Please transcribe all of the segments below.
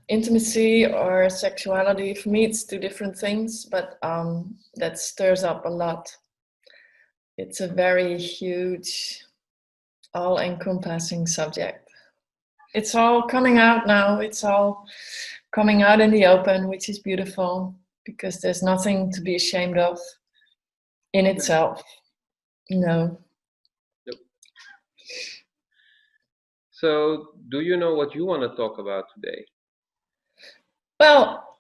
intimacy or sexuality, for me it's two different things, but that stirs up a lot. It's a very huge, all-encompassing subject. It's all coming out now. It's all coming out in the open, which is beautiful, because there's nothing to be ashamed of in itself. No. Yep. So, do you know what you want to talk about today? Well,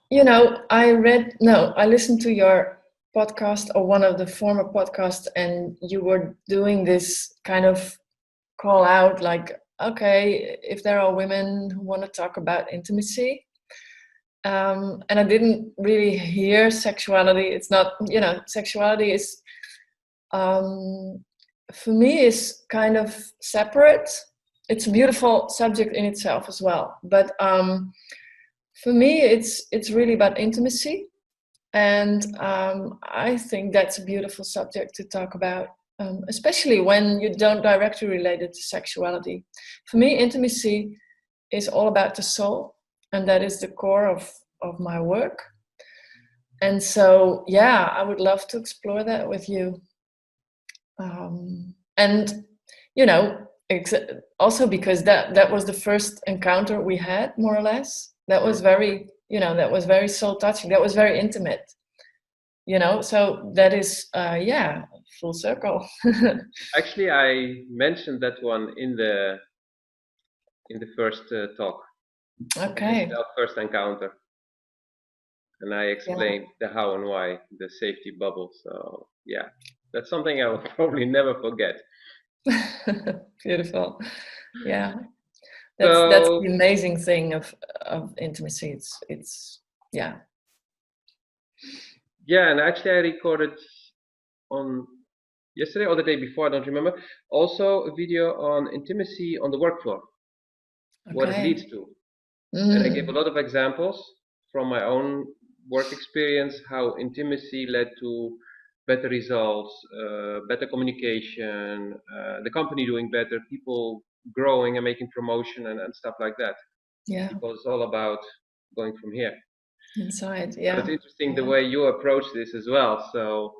I listened to your podcast, or one of the former podcasts, and you were doing this kind of call out, like, okay, if there are women who want to talk about intimacy, and I didn't really hear sexuality. It's not, sexuality is, for me, is kind of separate. It's a beautiful subject in itself as well, but for me, it's really about intimacy, and I think that's a beautiful subject to talk about, especially when you don't directly relate it to sexuality. For me, intimacy is all about the soul, and that is the core of my work. And so, yeah, I would love to explore that with you. And also because that was the first encounter we had, more or less. That was very, that was very soul touching. That was very intimate. So that is, full circle. Actually, I mentioned that one in the first talk. Okay. Our first encounter, and I explained the how and why, the safety bubble. So yeah, that's something I will probably never forget. Beautiful. Yeah. That's the amazing thing of intimacy. It's yeah. Yeah, and actually I recorded on yesterday or the day before, I don't remember, also a video on intimacy on the work floor. Okay. What it leads to. And I gave a lot of examples from my own work experience, how intimacy led to better results, better communication, the company doing better, people growing and making promotion and stuff like that. Yeah. Because it's all about going from here. Inside, yeah. But it's interesting the way you approach this as well. So,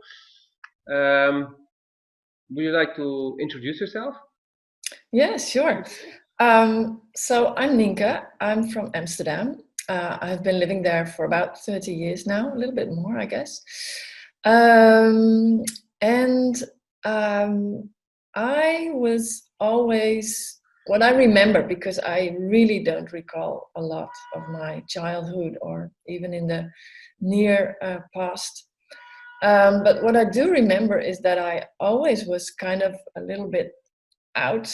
would you like to introduce yourself? Yeah, sure. So I'm Nynke. I'm from Amsterdam. I've been living there for about 30 years now, a little bit more, I guess. I was always, what I remember, because I really don't recall a lot of my childhood or even in the near past. But what I do remember is that I always was kind of a little bit out,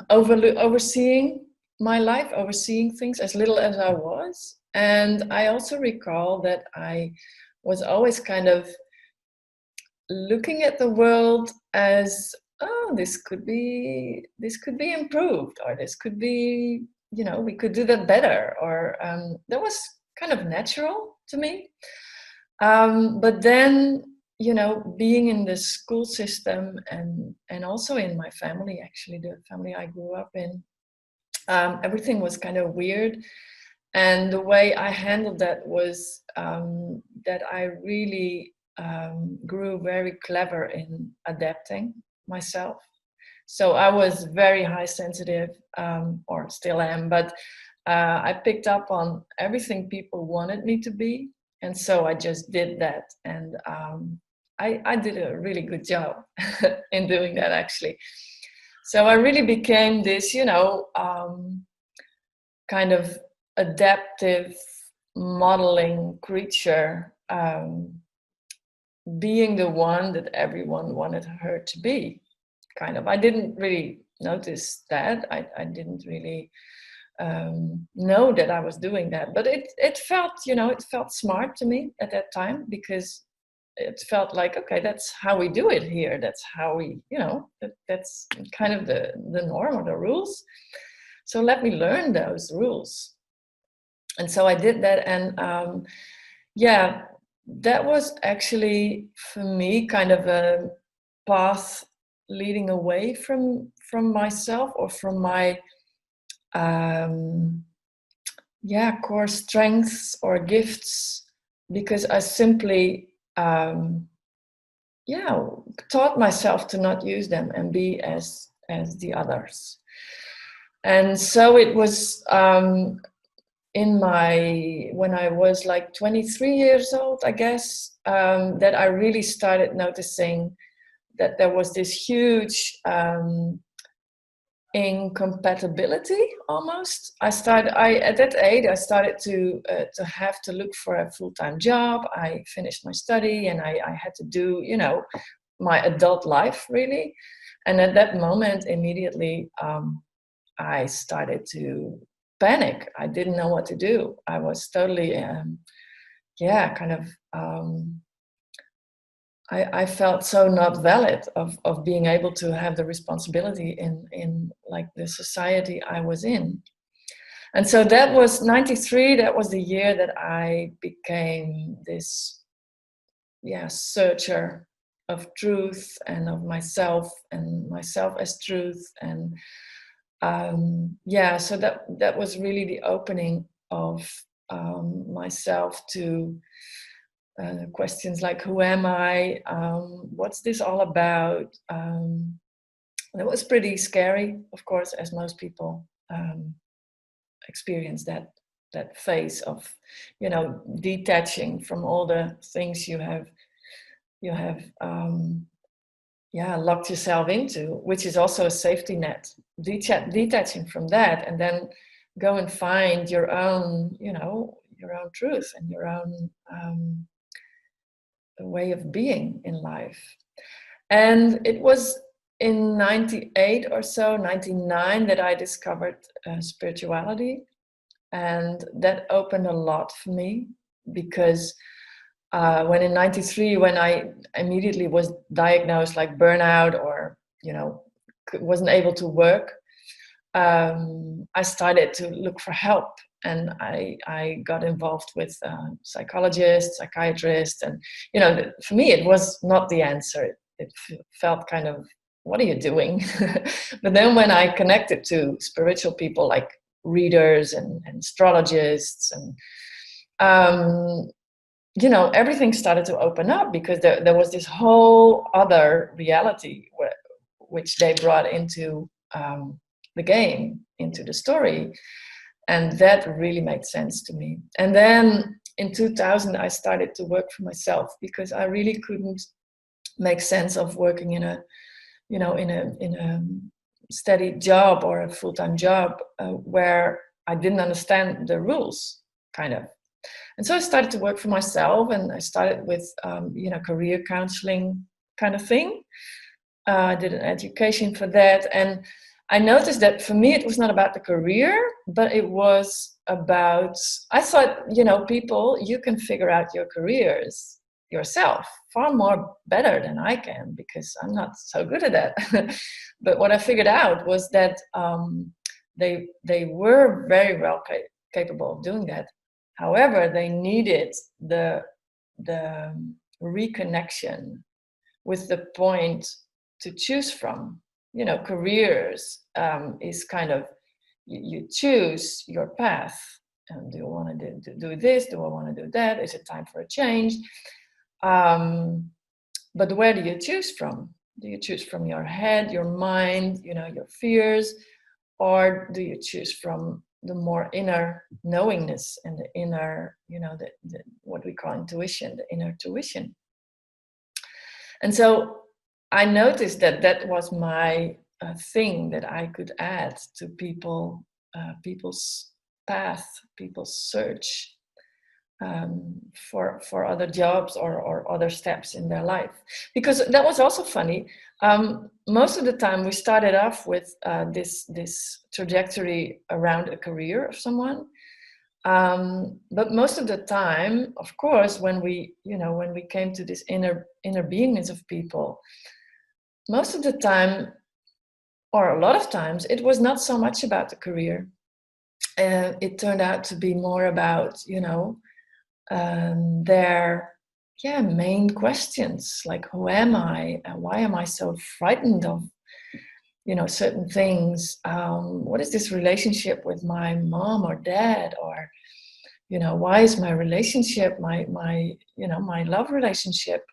overseeing my life, overseeing things as little as I was. And I also recall that I was always kind of looking at the world as, oh, this could be improved, or this could be, we could do that better, or that was kind of natural to me. But then, being in the school system and also in my family, actually the family I grew up in, everything was kind of weird. And the way I handled that was that I really grew very clever in adapting myself. So I was very high sensitive, or still am, but I picked up on everything people wanted me to be. And so I just did that. And I did a really good job in doing that, actually. So I really became this, kind of adaptive modeling creature, being the one that everyone wanted her to be. Kind of. I didn't really notice that. I didn't really know that I was doing that, but it felt, it felt smart to me at that time, because it felt like, okay, that's how we do it here. That's how we, that's kind of the norm or the rules. So let me learn those rules. And so I did that, and that was actually for me kind of a path leading away from myself, or from my core strengths or gifts, because I simply taught myself to not use them and be as the others. And so it was when I was like 23 years old, I guess, that I really started noticing that there was this huge incompatibility almost. At that age I started to have to look for a full-time job. I finished my study and I had to do, my adult life really. And at that moment, immediately, I started to panic. I didn't know what to do. I was totally, I felt so not valid of being able to have the responsibility in like the society I was in. And so that was 93. That was the year that I became this, searcher of truth and of myself and myself as truth. And so that was really the opening of myself to questions like, who am I? What's this all about? It was pretty scary, of course, as most people experience that phase of, detaching from all the things you have locked yourself into, which is also a safety net. Detaching from that, and then go and find your own, your own truth and your own way of being in life. And it was in 98 or so, 99, that I discovered spirituality. And that opened a lot for me, because when in 93, when I immediately was diagnosed like burnout, or, wasn't able to work, I started to look for help. And I got involved with psychologists, psychiatrists, and for me it was not the answer. It felt kind of, what are you doing? But then when I connected to spiritual people like readers and astrologists, and everything started to open up, because there was this whole other reality which they brought into the game, into the story. And that really made sense to me. And then in 2000, I started to work for myself, because I really couldn't make sense of working in a steady job or a full-time job where I didn't understand the rules, kind of. And so I started to work for myself, and I started with career counseling kind of thing. I did an education for that, and I noticed that for me it was not about the career, but it was about, I thought, people, you can figure out your careers yourself far more better than I can, because I'm not so good at that. But what I figured out was that they were very well capable of doing that. However, they needed the reconnection with the point to choose from. Careers is kind of, you choose your path. Do you want to do this? Do I want to do that? Is it time for a change? But where do you choose from? Do you choose from your head, your mind, your fears? Or do you choose from the more inner knowingness and the inner, the what we call intuition, the inner tuition? And so I noticed that was my thing that I could add to people's path, people's search for other jobs or other steps in their life. Because that was also funny. Most of the time we started off with this trajectory around a career of someone. But most of the time, of course, when we came to this inner beingness of people, most of the time, or a lot of times, it was not so much about the career. It turned out to be more about, their main questions, like, who am I, and why am I so frightened of certain things. What is this relationship with my mom or dad? Or, why is my relationship, my love relationship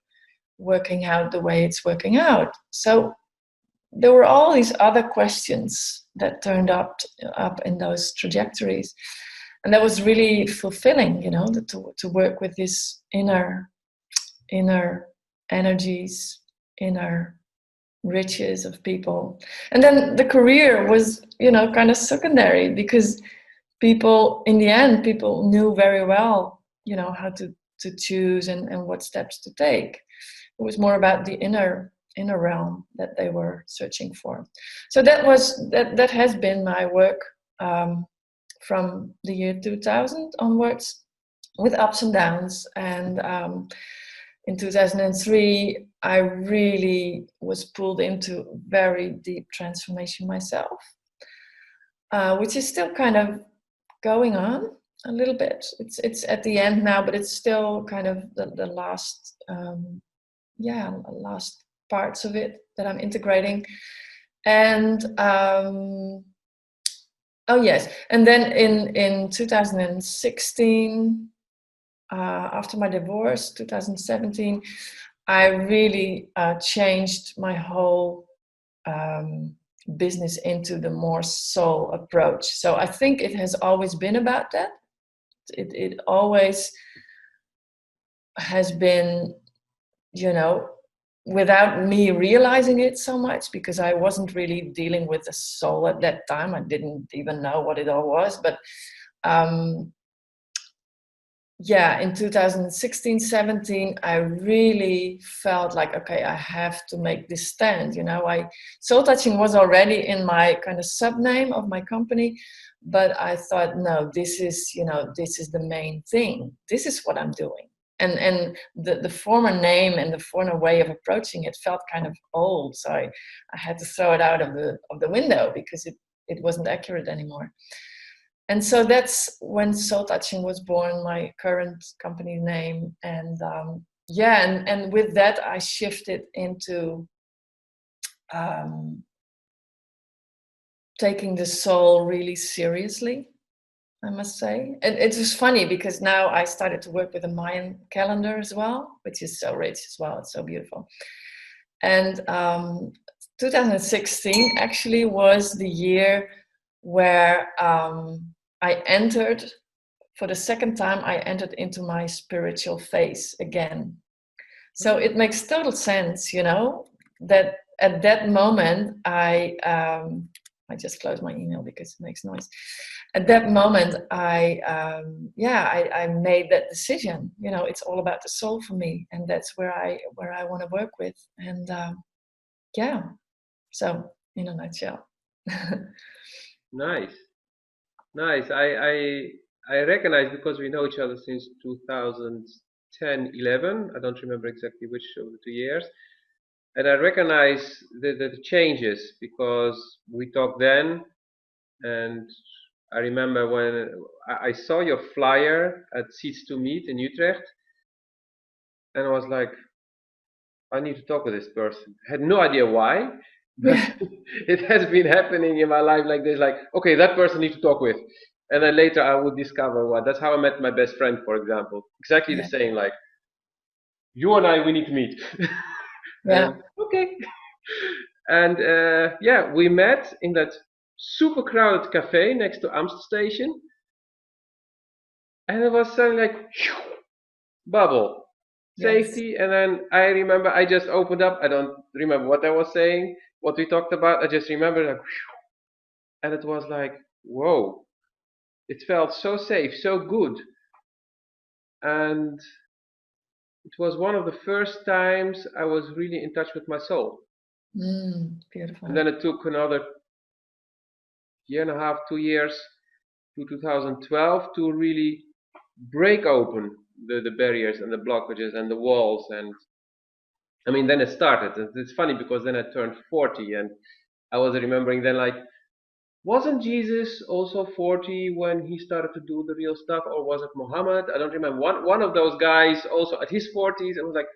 working out the way it's working out? So there were all these other questions that turned up in those trajectories. And that was really fulfilling, to work with this inner energies, inner riches of people. And then the career was, kind of secondary, because in the end, people knew very well, how to choose and what steps to take. It was more about the inner realm that they were searching for. So that has been my work, from the year 2000 onwards, with ups and downs. And in 2003, I really was pulled into very deep transformation myself, which is still kind of going on a little bit. It's at the end now, but it's still kind of the last, last parts of it that I'm integrating. And oh yes, and then in 2016, after my divorce, 2017, I really changed my whole business into the more soul approach. So I think it has always been about that. It always has been, without me realizing it so much, because I wasn't really dealing with the soul at that time. I didn't even know what it all was. But in 2016, 17, I really felt like, okay, I have to make this stand. Soul touching was already in my kind of sub-name of my company, but I thought, no, this is the main thing. This is what I'm doing. And the former name and the former way of approaching it felt kind of old. So I had to throw it out of the window, because it wasn't accurate anymore. And so that's when Soul Touching was born, my current company name. And and with that, I shifted into taking the soul really seriously, I must say. And it was funny, because now I started to work with a Mayan calendar as well, which is so rich as well. It's so beautiful. And 2016 actually was the year where I entered, for the second time, I entered into my spiritual phase again. So it makes total sense, that at that moment, I just closed my email because it makes noise. At that moment, I made that decision. It's all about the soul for me, and that's where I want to work with. And so in a nutshell. Nice. I recognize, because we know each other since 2010, 11. I don't remember exactly which of the 2 years. And I recognize the changes, because we talked then, and I remember when I saw your flyer at Seeds to Meet in Utrecht, and I was like, I need to talk with this person. I had no idea why, but it has been happening in my life like this, like, okay, that person I need to talk with. And then later I would discover what. That's how I met my best friend, for example. Exactly the same, like, you and I, we need to meet. And, okay. And we met in that super crowded cafe next to Amstel Station. And it was something like, bubble. Safety. And then I remember I just opened up. I don't remember what I was saying, what we talked about. I just remember, like, and it was like, whoa. It felt so safe, so good. And it was one of the first times I was really in touch with my soul. Beautiful. And then it took another year and a half, 2 years, to 2012, to really break open the barriers and the blockages and the walls. And I mean, then it started. It's funny, because then I turned 40, and I was remembering then, like, wasn't Jesus also 40 when he started to do the real stuff, or was it Muhammad? I don't remember. One of those guys also at his 40s. It was like,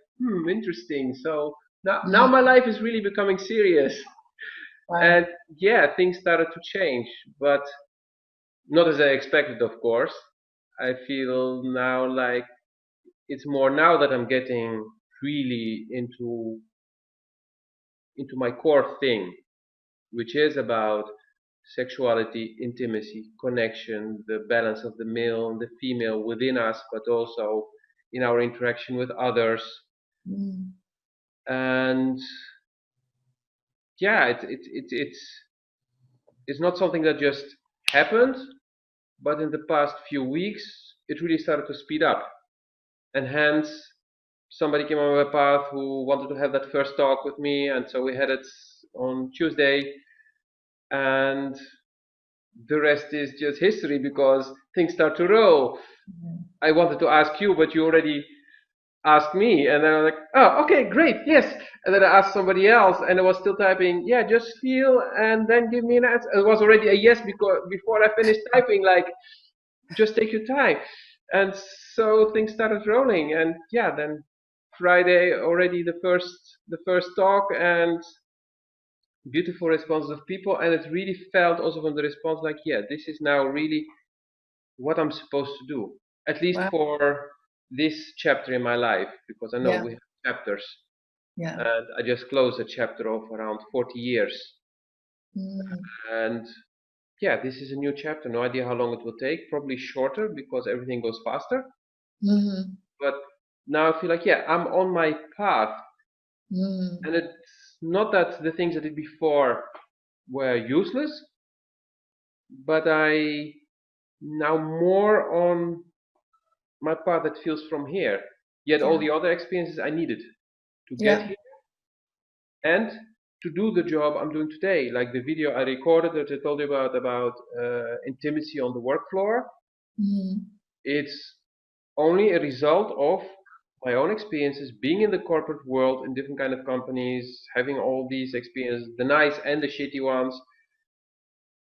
interesting. So now my life is really becoming serious. Wow. And yeah, things started to change, but not as I expected, of course. I feel now like it's more now that I'm getting really into my core thing, which is about sexuality, intimacy, connection, the balance of the male and the female within us, but also in our interaction with others. Mm. And yeah, it's not something that just happened, but in the past few weeks, it really started to speed up. And hence, somebody came on my path who wanted to have that first talk with me, and so we had it on Tuesday, and the rest is just history because things start to roll. I wanted to ask you, but you already asked me, and then I was like, oh, okay, great, yes. And then I asked somebody else, and I was still typing, yeah, just feel, and then give me an answer. It was already a yes because before I finished typing, like, just take your time. And so things started rolling, and yeah, then Friday already the first talk, and beautiful responses of people, and it really felt also from the response like, yeah, this is now really what I'm supposed to do, at least Wow. for this chapter in my life, because I know Yeah. we have chapters, Yeah. and I just closed a chapter of around 40 years, Mm. and yeah, this is a new chapter. No idea how long it will take. Probably shorter because everything goes faster. Mm-hmm. But now I feel like, yeah, I'm on my path, Mm. and it's not that the things I did before were useless, but I now more on my path that feels from here. Yet all Yeah. the other experiences I needed to get Yeah. here and to do the job I'm doing today, like the video I recorded that I told you about intimacy on the work floor. Mm. It's only a result of my own experiences being in the corporate world in different kind of companies, having all these experiences, the nice and the shitty ones,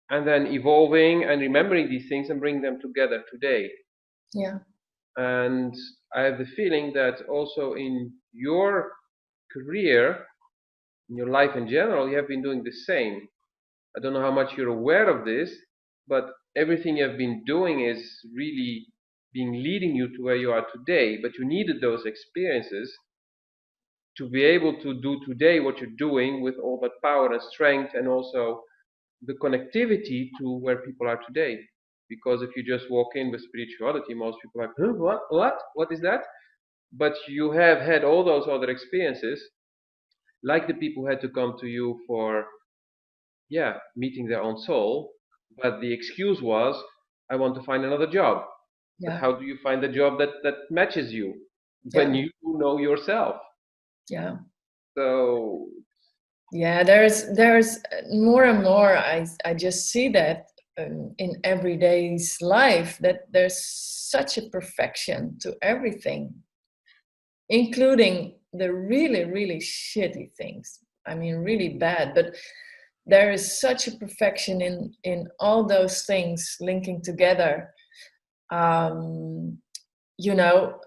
and then evolving and remembering these things and bringing them together today. Yeah. And I have the feeling that also in your career, in your life in general, you have been doing the same. I don't know how much you're aware of this, but everything you have been doing is really being leading you to where you are today. But you needed those experiences to be able to do today what you're doing with all that power and strength, and also the connectivity to where people are today. Because if you just walk in with spirituality, most people are like, huh, what is that? But you have had all those other experiences, like the people who had to come to you for, yeah, meeting their own soul. But the excuse was, I want to find another job. But Yeah. how do you find a job that matches you when Yeah. you know yourself? Yeah. So Yeah. There's more and more. I just see that in everyday's life that there's such a perfection to everything, including the really really shitty things. I mean, really bad, but there is such a perfection in all those things linking together. Um, you know,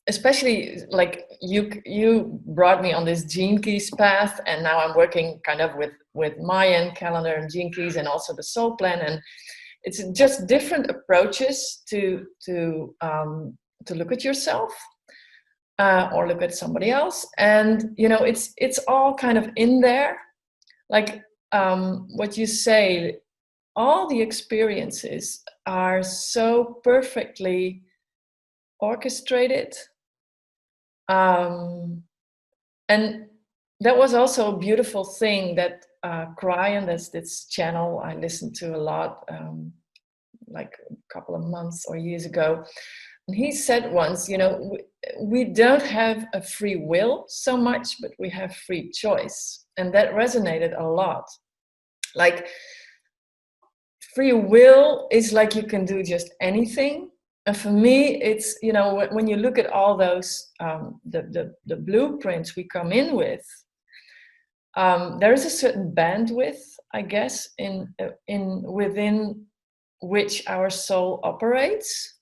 especially like you brought me on this gene keys path, and now I'm working kind of with Mayan calendar and gene keys, and also the soul plan, and it's just different approaches to look at yourself, or look at somebody else, and it's all kind of in there, like what you say. All the experiences are so perfectly orchestrated. And that was also a beautiful thing that Cryan, that's this channel I listened to a lot, like a couple of months or years ago. And he said once, we don't have a free will so much, but we have free choice. And that resonated a lot. Like, free will is like you can do just anything. And for me, it's, when you look at all those, the blueprints we come in with, there is a certain bandwidth, I guess, within which our soul operates.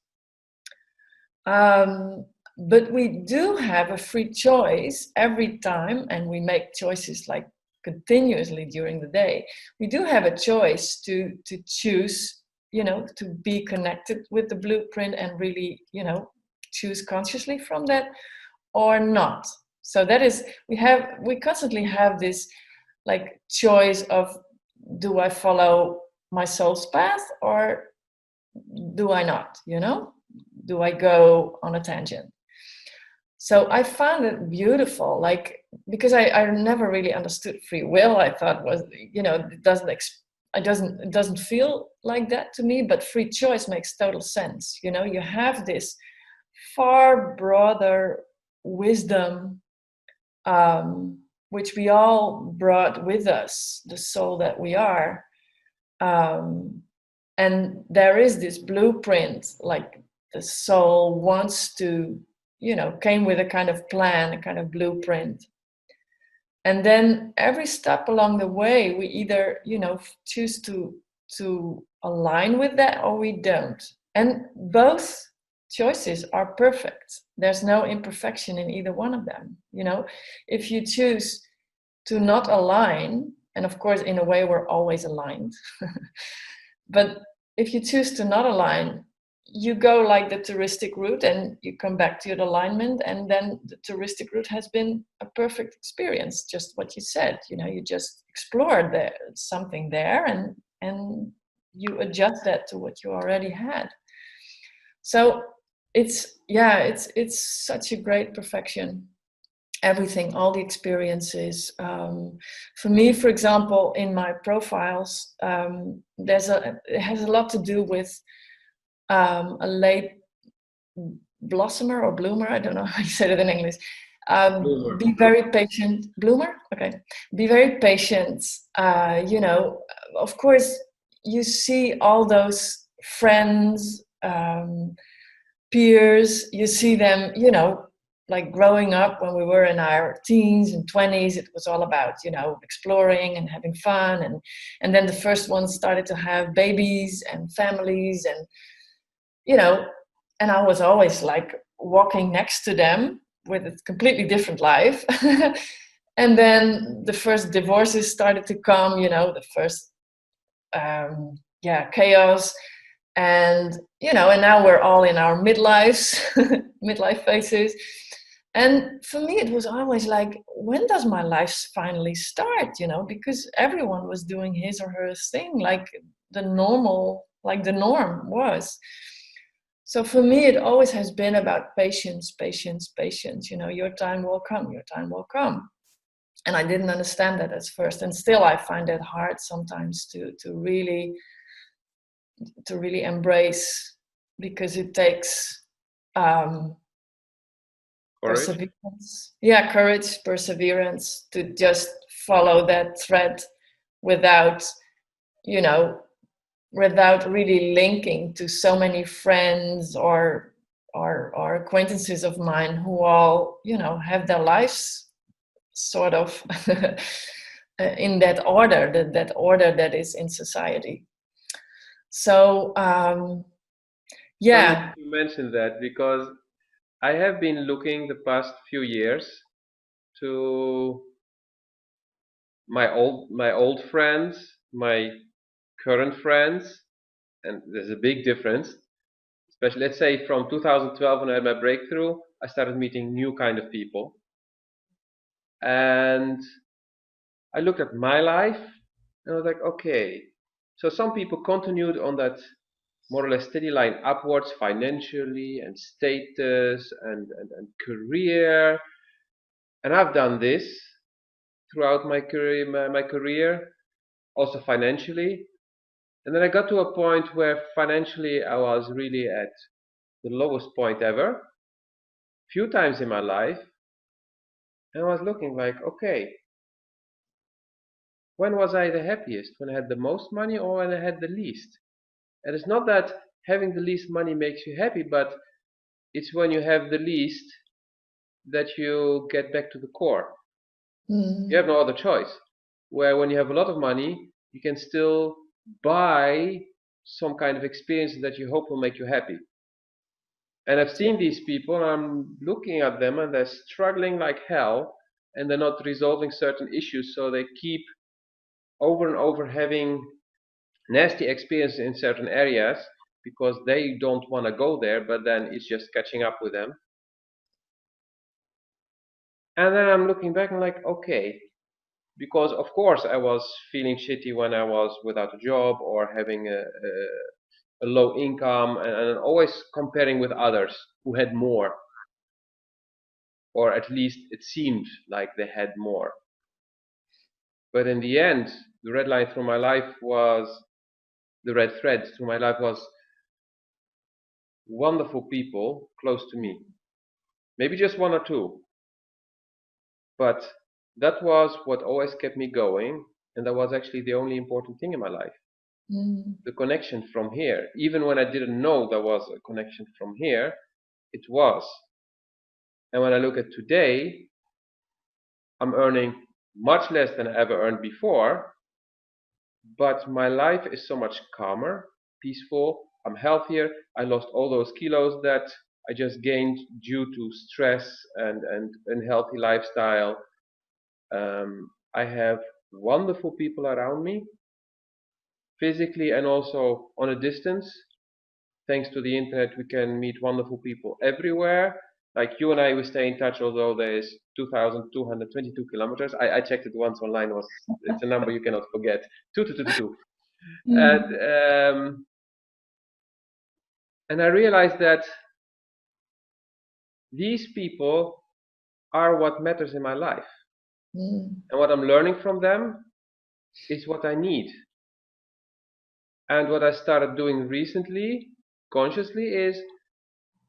But we do have a free choice every time, and we make choices like continuously during the day. We do have a choice to choose, to be connected with the blueprint and really, choose consciously from that or not. So that is, we constantly have this like choice of, do I follow my soul's path or do I not, do I go on a tangent? So I found it beautiful, like, because I never really understood free will. I thought was, it doesn't feel like that to me, but free choice makes total sense. You have this far broader wisdom, which we all brought with us, the soul that we are. And there is this blueprint, like the soul wants to, came with a kind of plan, a kind of blueprint. And then every step along the way, we either, choose to align with that or we don't. And both choices are perfect. There's no imperfection in either one of them. If you choose to not align, and of course, in a way, we're always aligned. But if you choose to not align, you go like the touristic route and you come back to your alignment, and then the touristic route has been a perfect experience, just what you said. You just explored something there, and you adjust that to what you already had. So it's such a great perfection. Everything, all the experiences. For me, for example, in my profiles, it has a lot to do with a late blossomer or bloomer. I don't know how you say it in English. Be very patient. Bloomer? Okay. Be very patient. Of course, you see all those friends, peers, you see them, like growing up when we were in our teens and 20s, it was all about, exploring and having fun. And then the first ones started to have babies and families and, and I was always like walking next to them with a completely different life. And then the first divorces started to come, the first, chaos. And, and now we're all in our midlife phases. And for me, it was always like, when does my life finally start? Because everyone was doing his or her thing, like the norm was. So for me, it always has been about patience, patience, patience. Your time will come, your time will come. And I didn't understand that at first. And still, I find it hard sometimes to really embrace, because it takes perseverance. Yeah, courage, perseverance, to just follow that thread without really linking to so many friends or acquaintances of mine who all, have their lives sort of in that order, that order that is in society. So, yeah. Funny you mentioned that, because I have been looking the past few years to my old friends, my current friends, and there's a big difference. Especially, let's say from 2012 when I had my breakthrough, I started meeting new kind of people. And I looked at my life and I was like, okay, so some people continued on that more or less steady line upwards financially and status and career. And I've done this throughout my career, also financially. And then I got to a point where financially I was really at the lowest point ever, few times in my life. And I was looking like, okay, when was I the happiest? When I had the most money or when I had the least? And it's not that having the least money makes you happy, but it's when you have the least that you get back to the core. You have no other choice. Where when you have a lot of money, you can still buy some kind of experience that you hope will make you happy. And I've seen these people, and I'm looking at them, and they're struggling like hell, and they're not resolving certain issues, so they keep over and over having nasty experiences in certain areas because they don't want to go there, but then it's just catching up with them. And then I'm looking back and like, okay, because of course I was feeling shitty when I was without a job or having a low income, and always comparing with others who had more, or at least it seemed like they had more. But in the end, the red line through my life was, the red thread through my life was wonderful people close to me. Maybe just one or two, but that was what always kept me going, and that was actually the only important thing in my life. The connection from here. Even when I didn't know there was a connection from here, it was. And when I look at today, I'm earning much less than I ever earned before, but my life is so much calmer, peaceful, I'm healthier. I lost all those kilos that I just gained due to stress and unhealthy lifestyle. I have wonderful people around me, physically and also on a distance. Thanks to the internet, we can meet wonderful people everywhere. Like you and I, we stay in touch, although there is 2,222 kilometers. I checked it once online. It's a number you cannot forget. 2222. And I realized that these people are what matters in my life. And what I'm learning from them is what I need. And what I started doing recently, consciously, is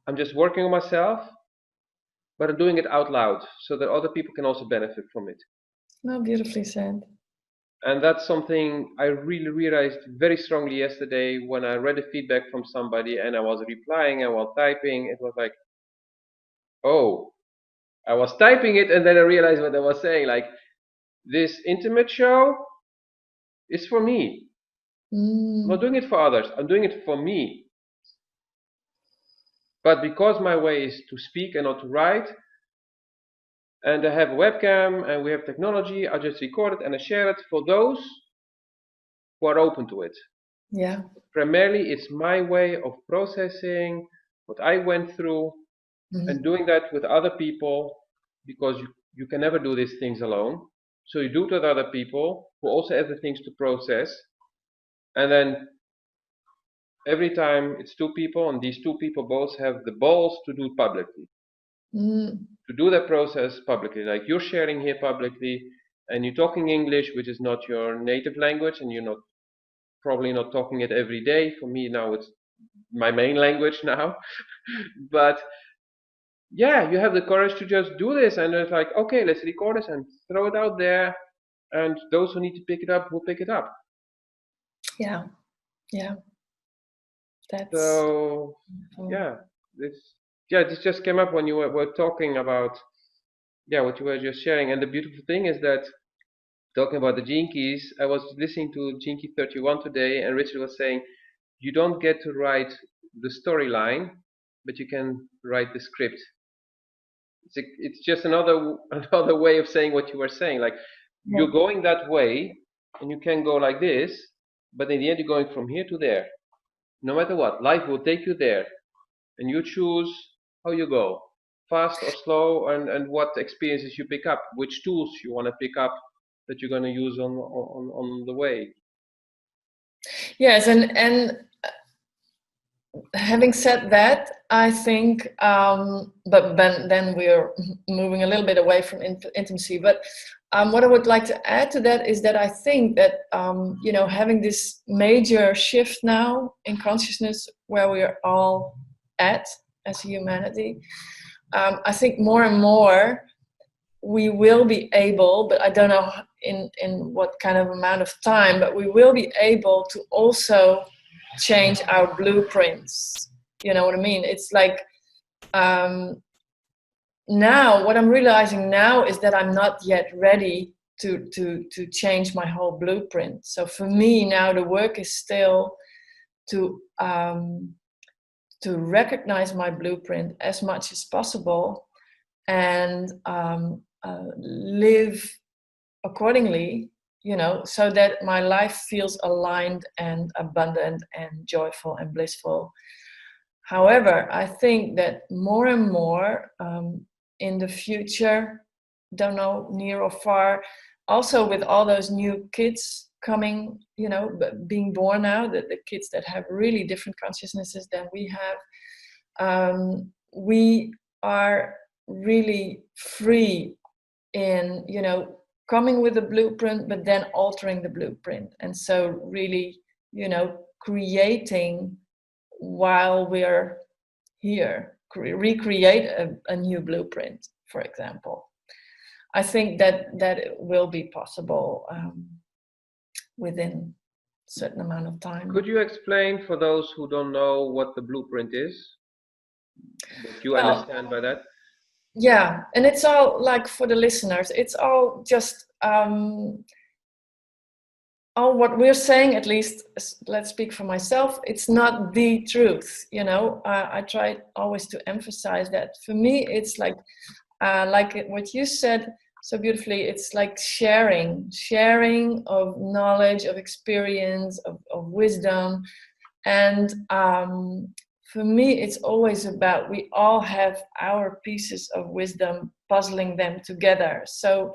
I'm just working on myself, but I'm doing it out loud so that other people can also benefit from it. Oh, beautifully said. And that's something I really realized very strongly yesterday when I read a feedback from somebody and I was replying and while typing, it was like, oh, I was typing it and then I realized what I was saying. Like, this intimate show is for me. I'm not doing it for others. I'm doing it for me. But because my way is to speak and not to write, and I have a webcam and we have technology, I just record it and I share it for those who are open to it. Yeah. Primarily, it's my way of processing what I went through and doing that with other people, because you can never do these things alone. So you do it with other people who also have the things to process. And then every time it's two people, and these two people both have the balls to do it publicly. To do that process publicly, like you're sharing here publicly, and you're talking English, which is not your native language, and you're probably not talking it every day. For me now, it's my main language now. But yeah, you have the courage to just do this, and it's like, okay, let's record this and throw it out there, and those who need to pick it up will pick it up. Yeah. That's so wonderful. This just came up when you were talking about what you were just sharing. And the beautiful thing is that, talking about the Gene Keys, I was listening to Gene Key 31 today, and Richard was saying, you don't get to write the storyline, but you can write the script. It's just another way of saying what you were saying. Like, you're going that way, and you can go like this, but in the end, you're going from here to there. No matter what, life will take you there, and you choose how you go, fast or slow, and what experiences you pick up, which tools you want to pick up that you're going to use on the way. Yes, and having said that, I think, but then we're moving a little bit away from intimacy. But what I would like to add to that is that I think that having this major shift now in consciousness, where we are all at as humanity, I think more and more we will be able, but I don't know in what kind of amount of time, but we will be able to also change our blueprints. You know what I mean? It's like now what I'm realizing now is that I'm not yet ready to change my whole blueprint. So for me now the work is still to recognize my blueprint as much as possible, and live accordingly, so that my life feels aligned and abundant and joyful and blissful. However, I think that more and more in the future, don't know, near or far, also with all those new kids coming, being born now, the kids that have really different consciousnesses than we have, we are really free in, coming with a blueprint, but then altering the blueprint. And so really, creating while we're here, recreate a new blueprint, for example. I think that it will be possible within a certain amount of time. Could you explain for those who don't know what the blueprint is? What you understand by that? Yeah, and it's all, like, for the listeners, it's all just all what we're saying, at least, let's speak for myself, it's not the truth, I try always to emphasize that. For me, it's like what you said so beautifully, it's like sharing of knowledge, of experience, of wisdom. And for me, it's always about, we all have our pieces of wisdom, puzzling them together. So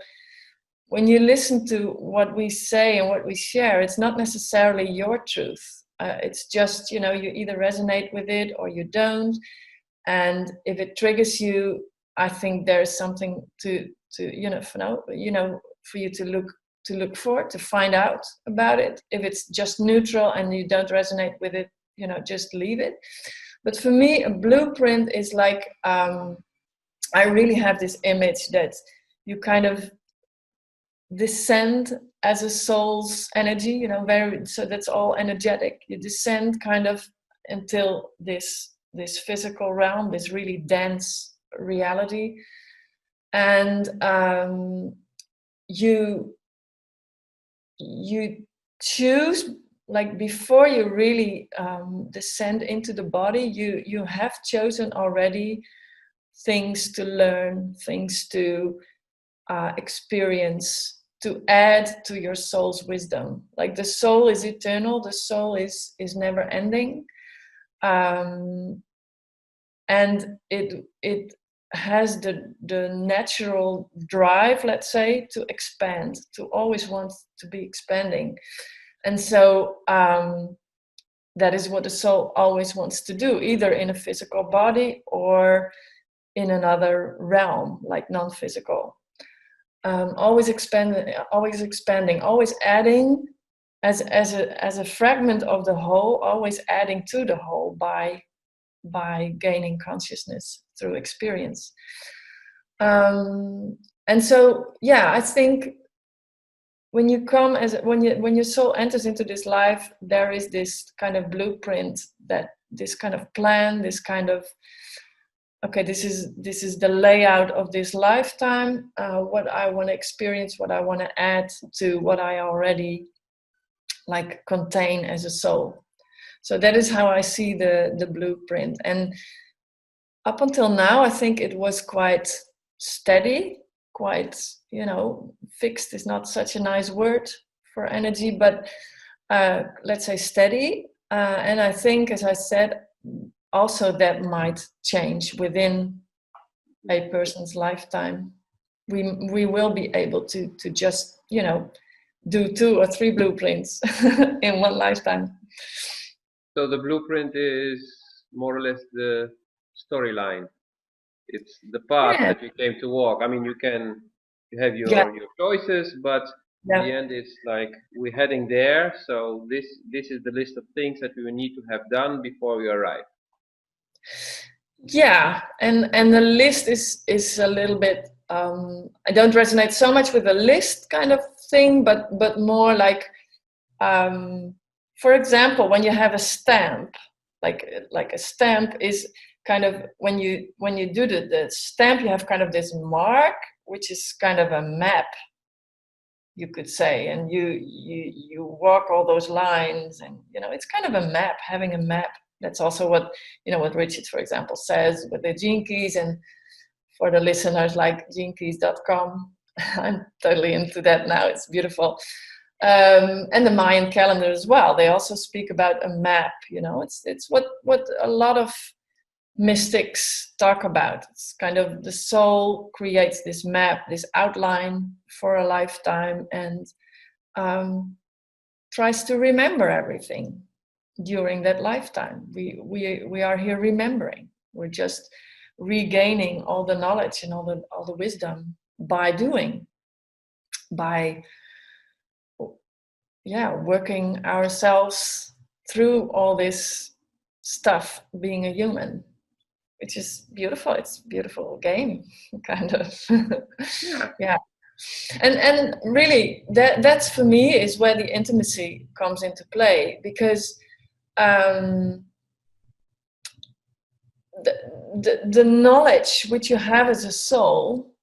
when you listen to what we say and what we share, it's not necessarily your truth. It's just, you either resonate with it or you don't. And if it triggers you, I think there's something to for you to look for, to find out about it. If it's just neutral and you don't resonate with it, just leave it. But for me, a blueprint is like, I really have this image that you kind of descend as a soul's energy, so that's all energetic. You descend kind of until this physical realm, this really dense reality. And you choose, like, before you really descend into the body, you have chosen already things to learn, things to experience, to add to your soul's wisdom. Like, the soul is eternal, the soul is never ending, and it has the natural drive, let's say, to expand, to always want to be expanding. And so that is what the soul always wants to do, either in a physical body or in another realm, like non-physical. Always expanding, always adding as a fragment of the whole, always adding to the whole by gaining consciousness through experience. And so, yeah, I think when you come when your soul enters into this life, there is this kind of blueprint, that this kind of plan, this kind of, okay, this is the layout of this lifetime, what I want to experience, what I want to add to what I already contain as a soul. So that is how I see the blueprint. And up until now, I think it was quite steady, quite, fixed is not such a nice word for energy, but let's say steady. And I think, as I said, also that might change within a person's lifetime. We will be able to just, do 2 or 3 blueprints in one lifetime. So the blueprint is more or less the storyline. It's the path that you came to walk. I mean, you have your choices, but in the end, it's like, we're heading there. So this is the list of things that we need to have done before we arrive. Yeah, and the list is a little bit, I don't resonate so much with the list kind of thing, but more like, for example, when you have a stamp, like a stamp is kind of, when you do the stamp, you have kind of this mark, which is kind of a map, you could say, and you walk all those lines, and it's kind of a map, having a map. That's also what what Richard, for example, says with the gene keys. And for the listeners, like genekeys.com. I'm totally into that now. It's beautiful. And the Mayan calendar as well. They also speak about a map. It's what a lot of mystics talk about. It's kind of the soul creates this map, this outline for a lifetime, and tries to remember everything during that lifetime. We are here remembering. We're just regaining all the knowledge and all the wisdom by doing, by working ourselves through all this stuff, being a human, which is beautiful. It's a beautiful game, kind of. Yeah. And really, that's for me is where the intimacy comes into play, because the knowledge which you have as a soul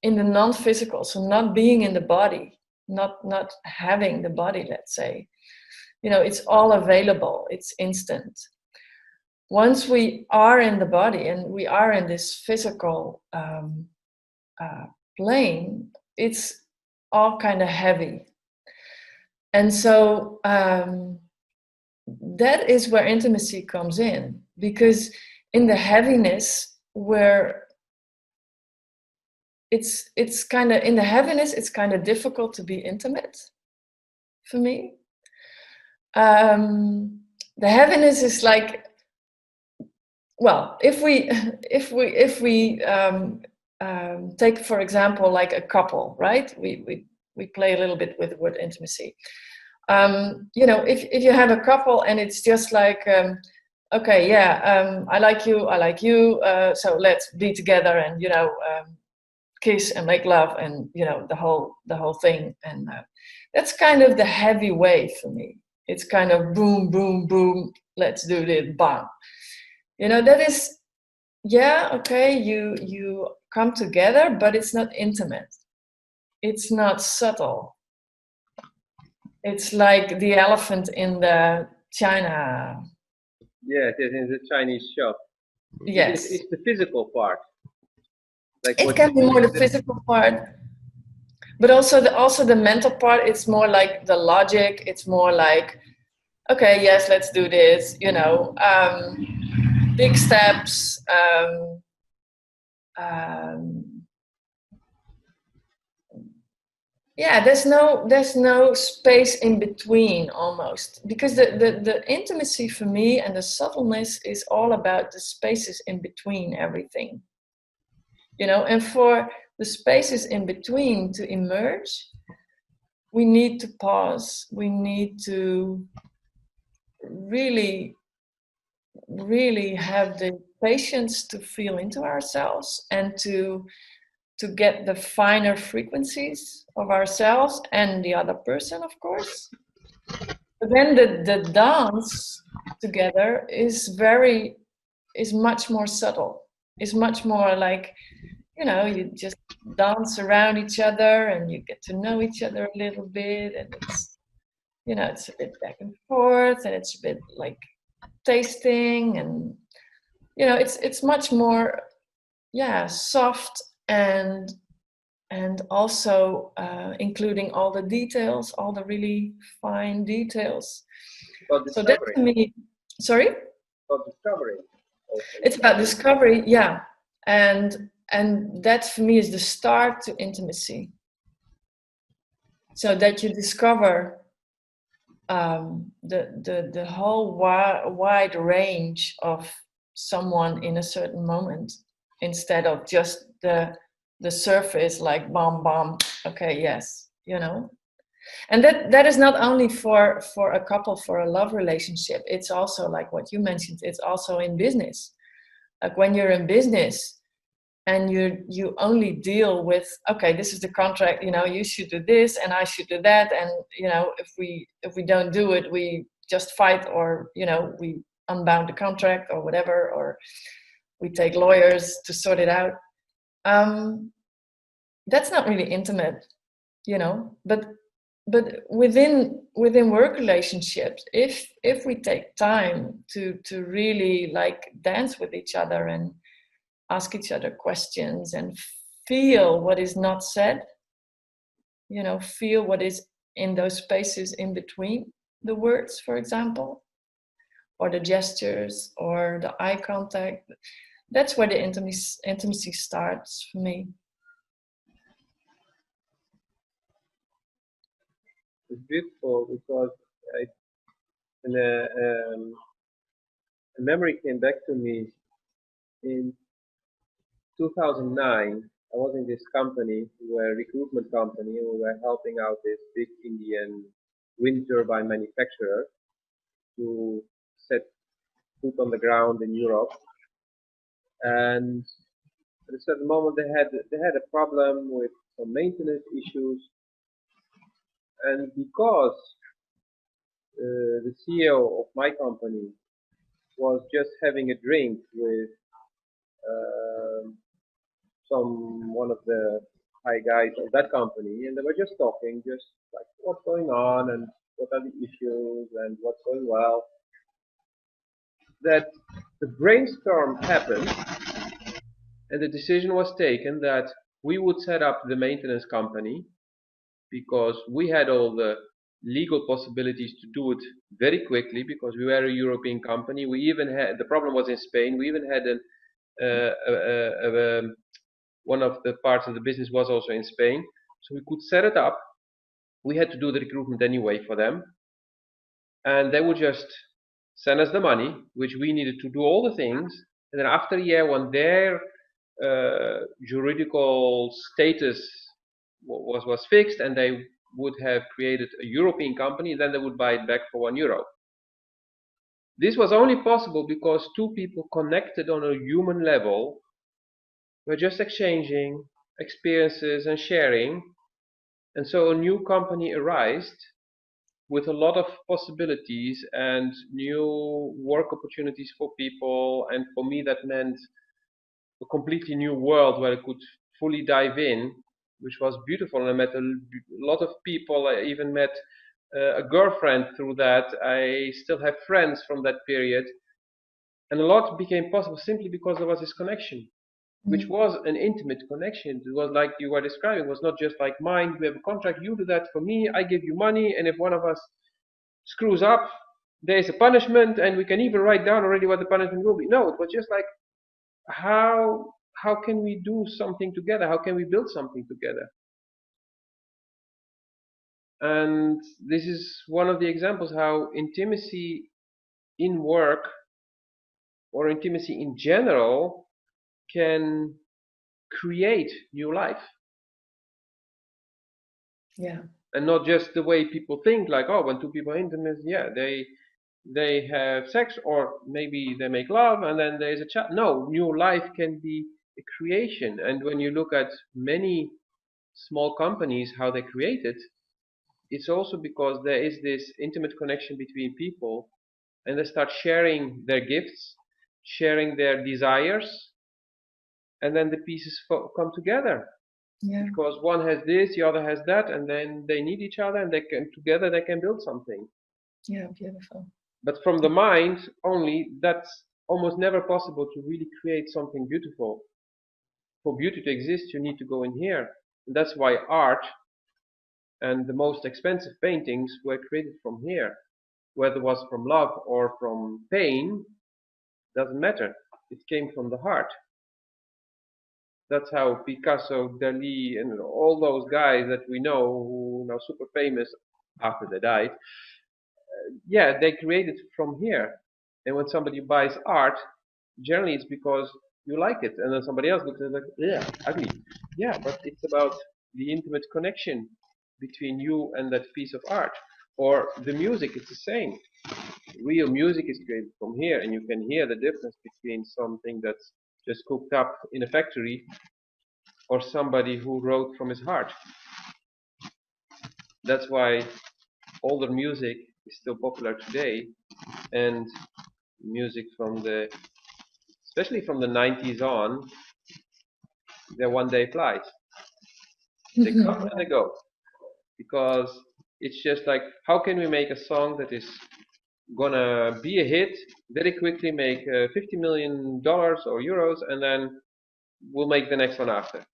in the non-physical, so not being in the body, not having the body, let's say, it's all available, it's instant. Once we are in the body and we are in this physical plane, it's all kind of heavy. And so that is where intimacy comes in, because in the heaviness, where it's kind of, in the heaviness, it's kind of difficult to be intimate for me. The heaviness is like, well, if we take, for example, like a couple, right? We play a little bit with the word intimacy. If you have a couple and it's just like, okay, yeah, I like you, so let's be together and kiss and make love and the whole thing, and that's kind of the heavy wave for me. It's kind of boom, boom, boom, let's do this, bang. That is, yeah, okay, you come together, but it's not intimate. It's not subtle. It's like the elephant in the China. Yes, in the Chinese shop. Yes. It's the physical part. Like it can be more the physical part, but also the mental part. It's more like the logic. It's more like, okay, yes, let's do this. Big steps. Yeah, there's no space in between, almost, because the intimacy for me and the subtleness is all about the spaces in between everything. And for the spaces in between to emerge, we need to pause. We need to really, really have the patience to feel into ourselves and to get the finer frequencies of ourselves and the other person, of course. But then the dance together is much more subtle. It's much more like, you just dance around each other and you get to know each other a little bit, and it's, it's a bit back and forth, and it's a bit like tasting, and it's much more, soft, and also including all the details, all the really fine details. So that to me, sorry? About discovery. It's about discovery, yeah. And that for me is the start to intimacy. So that you discover the whole wide range of someone in a certain moment, instead of just the surface, like bam, bam, okay, yes, And that is not only for a couple, for a love relationship. It's also like what you mentioned. It's also in business. Like when you're in business and you only deal with, okay, this is the contract. You should do this and I should do that. And if we don't do it, we just fight, or we unbound the contract or whatever, or we take lawyers to sort it out. That's not really intimate, but within work relationships, if we take time to really like dance with each other and ask each other questions and feel what is not said, feel what is in those spaces in between the words, for example, or the gestures or the eye contact. That's where the intimacy starts for me. It's beautiful because a memory came back to me in 2009. I was in this company, we were a recruitment company, and we were helping out this big Indian wind turbine manufacturer to set foot on the ground in Europe. And at a certain moment, they had a problem with some maintenance issues, and because the CEO of my company was just having a drink with one of the high guys of that company, and they were just talking, just like what's going on and what are the issues and what's going well, that the brainstorm happened and the decision was taken that we would set up the maintenance company because we had all the legal possibilities to do it very quickly because we were a European company. We even had, the problem was in Spain, we even had one of the parts of the business was also in Spain, so we could set it up. We had to do the recruitment anyway for them, and they would just send us the money, which we needed to do all the things, and then after a year when their juridical status was fixed and they would have created a European company, then they would buy it back for €1. This was only possible because two people connected on a human level were just exchanging experiences and sharing, and so a new company arose with a lot of possibilities and new work opportunities for people, and for me that meant a completely new world where I could fully dive in, which was beautiful. And I met a lot of people. I even met a girlfriend through that. I still have friends from that period, and a lot became possible simply because there was this connection, which was an intimate connection. It was like you were describing. It was not just like mine, we have a contract, you do that for me, I give you money, and if one of us screws up, there is a punishment, and we can even write down already what the punishment will be. No, it was just like, how can we do something together? How can we build something together? And this is one of the examples how intimacy in work or intimacy in general can create new life. Yeah. And not just the way people think, like, oh, when two people are intimate, yeah, they have sex, or maybe they make love and then there's a child. No, new life can be a creation. And when you look at many small companies, how they create it, it's also because there is this intimate connection between people, and they start sharing their gifts, sharing their desires, and then the pieces come together. Yeah. Because one has this, the other has that, and then they need each other, and together they can build something. Yeah, beautiful. But from the mind only, that's almost never possible to really create something beautiful. For beauty to exist, you need to go in here. And that's why art and the most expensive paintings were created from here. Whether it was from love or from pain, doesn't matter. It came from the heart. That's how Picasso, Dali, and all those guys that we know who are now super famous after they died, yeah, they created from here. And when somebody buys art, generally it's because you like it, and then somebody else looks at it like, yeah, ugly. Yeah, but it's about the intimate connection between you and that piece of art. Or the music, it's the same. Real music is created from here, and you can hear the difference between something that's just cooked up in a factory or somebody who wrote from his heart. That's why older music is still popular today, and music from especially from the 90s on, they're one-day flights. They come and they go, because it's just like, how can we make a song that is gonna be a hit very quickly, make $50 million or euros, and then we'll make the next one after.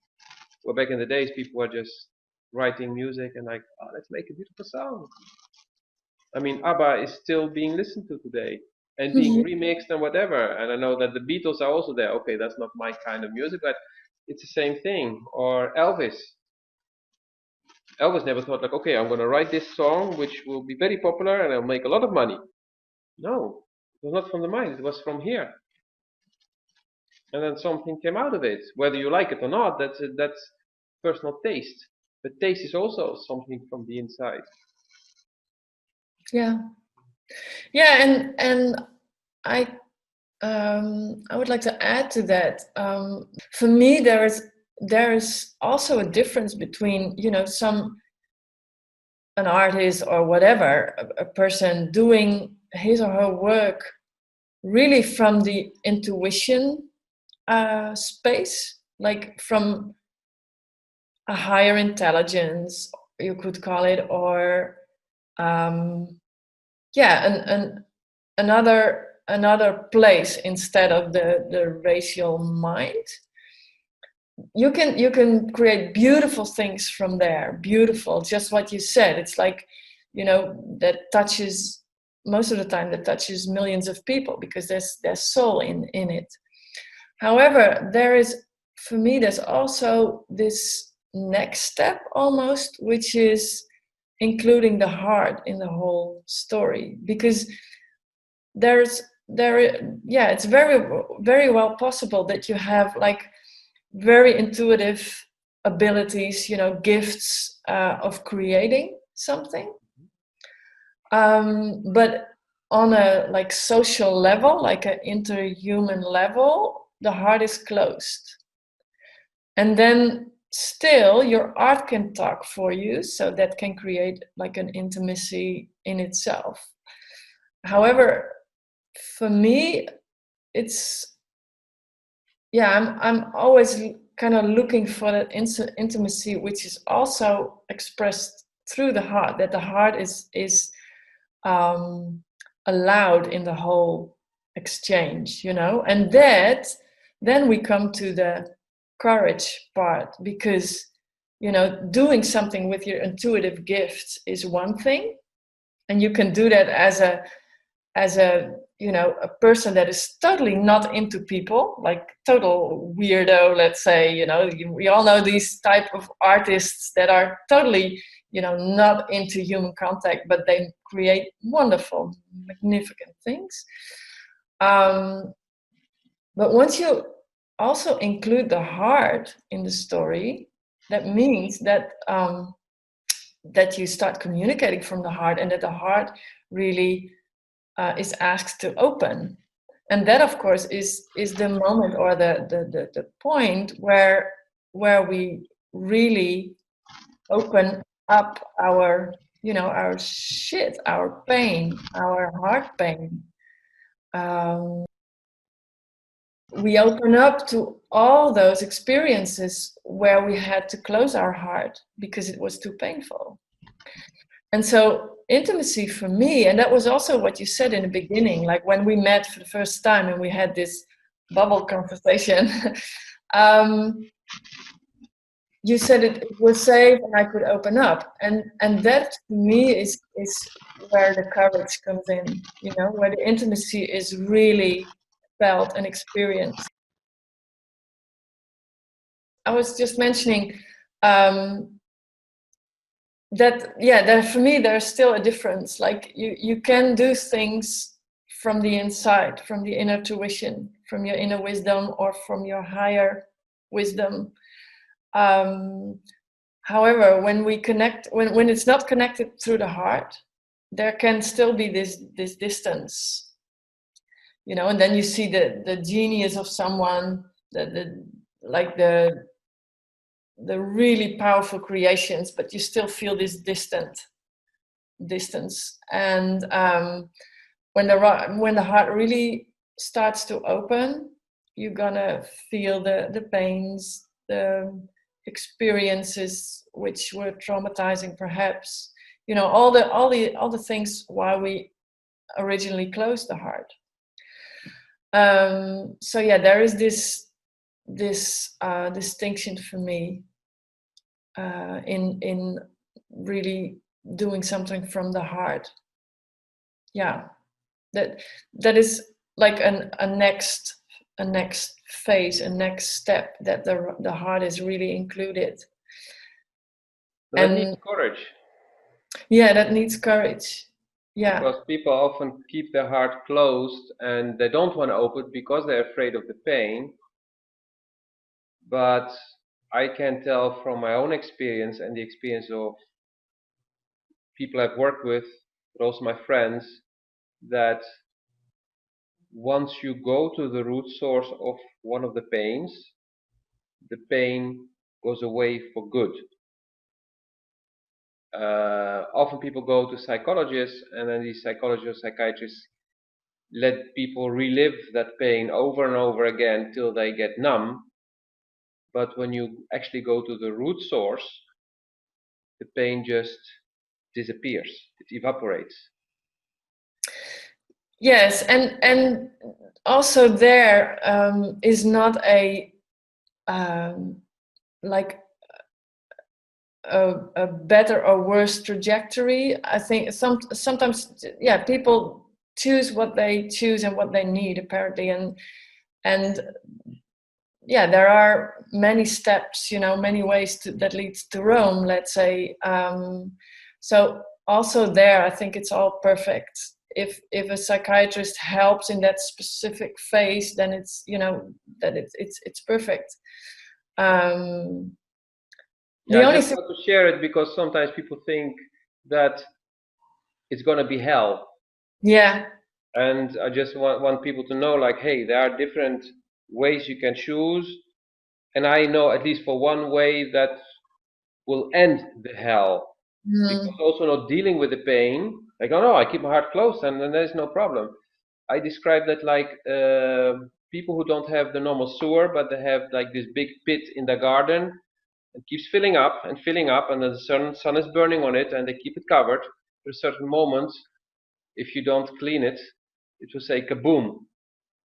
Well, back in the days, people were just writing music and like, oh, let's make a beautiful song. I mean, ABBA is still being listened to today and being remixed and whatever. And I know that the Beatles are also there. Okay, that's not my kind of music, but it's the same thing. Or Elvis. Elvis never thought like, okay, I'm going to write this song which will be very popular and I'll make a lot of money. No, it was not from the mind. It was from here. And then something came out of it. Whether you like it or not, that's personal taste. But taste is also something from the inside. Yeah, and I would like to add to that. For me, there is also a difference between, you know, an artist or whatever, a person doing his or her work really from the intuition space, like from a higher intelligence, you could call it, or another place instead of the racial mind. You can create beautiful things from there. Beautiful, just what you said. It's like, you know, that touches, most of the time that touches millions of people, because there's soul in it. However, for me there's also this next step almost, which is including the heart in the whole story, because it's very, very well possible that you have like very intuitive abilities, you know, gifts of creating something, but on a like social level, like an interhuman level, the heart is closed. And then still your art can talk for you, so that can create like an intimacy in itself. However, for me, I'm always kind of looking for that intimacy, which is also expressed through the heart, that the heart is allowed in the whole exchange, you know. And then we come to the courage part, because, you know, doing something with your intuitive gifts is one thing, and you can do that as a you know, a person that is totally not into people, like total weirdo, let's say, you know, we all know these type of artists that are totally, you know, not into human contact, but they create wonderful, magnificent things. But once you also include the heart in the story, that means that that you start communicating from the heart, and that the heart really is asked to open. And that, of course, is the moment, or the point where we really open up our, you know, our shit, our pain, our heart pain. We open up to all those experiences where we had to close our heart because it was too painful. And so intimacy for me, and that was also what you said in the beginning, like when we met for the first time and we had this bubble conversation, you said it was safe and I could open up. And that to me is where the courage comes in, you know, where the intimacy is really felt and experienced. I was just mentioning that for me there's still a difference. Like you can do things from the inside, from the inner tuition, from your inner wisdom, or from your higher wisdom. However, when we connect, when it's not connected through the heart, there can still be this distance, you know. And then you see the genius of someone, the really powerful creations, but you still feel this distance. And when the heart really starts to open, you're gonna feel the pains, the experiences which were traumatizing, perhaps, you know, all the things why we originally closed the heart. So yeah, there is this this distinction for me in really doing something from the heart. Yeah, that is like a next phase, a next step, that the heart is really included. But that needs courage. Yeah, that needs courage. Yeah. Because people often keep their heart closed and they don't want to open it because they're afraid of the pain. But I can tell from my own experience and the experience of people I've worked with, but also my friends, that once you go to the root source of one of the pains, the pain goes away for good. Often people go to psychologists, and then these psychologists, psychiatrists let people relive that pain over and over again till they get numb. But when you actually go to the root source, the pain just disappears, it evaporates. Yes, and also there is not a like a better or worse trajectory. I think sometimes, yeah, people choose what they choose and what they need, apparently, and yeah, there are many steps, many ways that leads to Rome, let's say. So also there, I think it's all perfect. If a psychiatrist helps in that specific phase, then it's that it's perfect. Yeah, I just want to share it because sometimes people think that it's going to be hell. Yeah. And I just want people to know, like, hey, there are different ways you can choose. And I know at least for one way that will end the hell. Because also not dealing with the pain, like, oh no, I keep my heart closed and then there's no problem. I describe that like people who don't have the normal sewer, but they have like this big pit in the garden. It keeps filling up, and then the sun is burning on it, and they keep it covered. For a certain moment, if you don't clean it, it will say kaboom,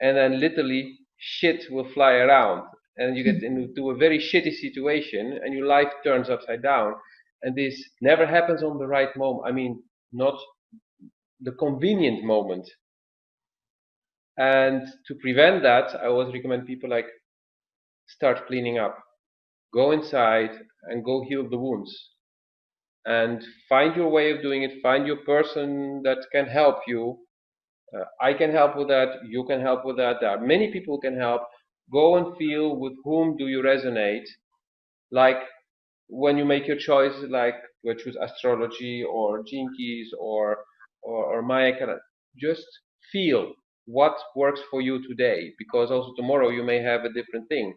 and then literally shit will fly around, and you get into a very shitty situation, and your life turns upside down. And this never happens on the right moment. I mean, not the convenient moment. And to prevent that, I always recommend people like start cleaning up, go inside, and go heal the wounds. And find your way of doing it, find your person that can help you. I can help with that, you can help with that, there are many people who can help. Go and feel with whom do you resonate. Like when you make your choice, like you choose astrology or gene keys or Maya, just feel what works for you today, because also tomorrow you may have a different thing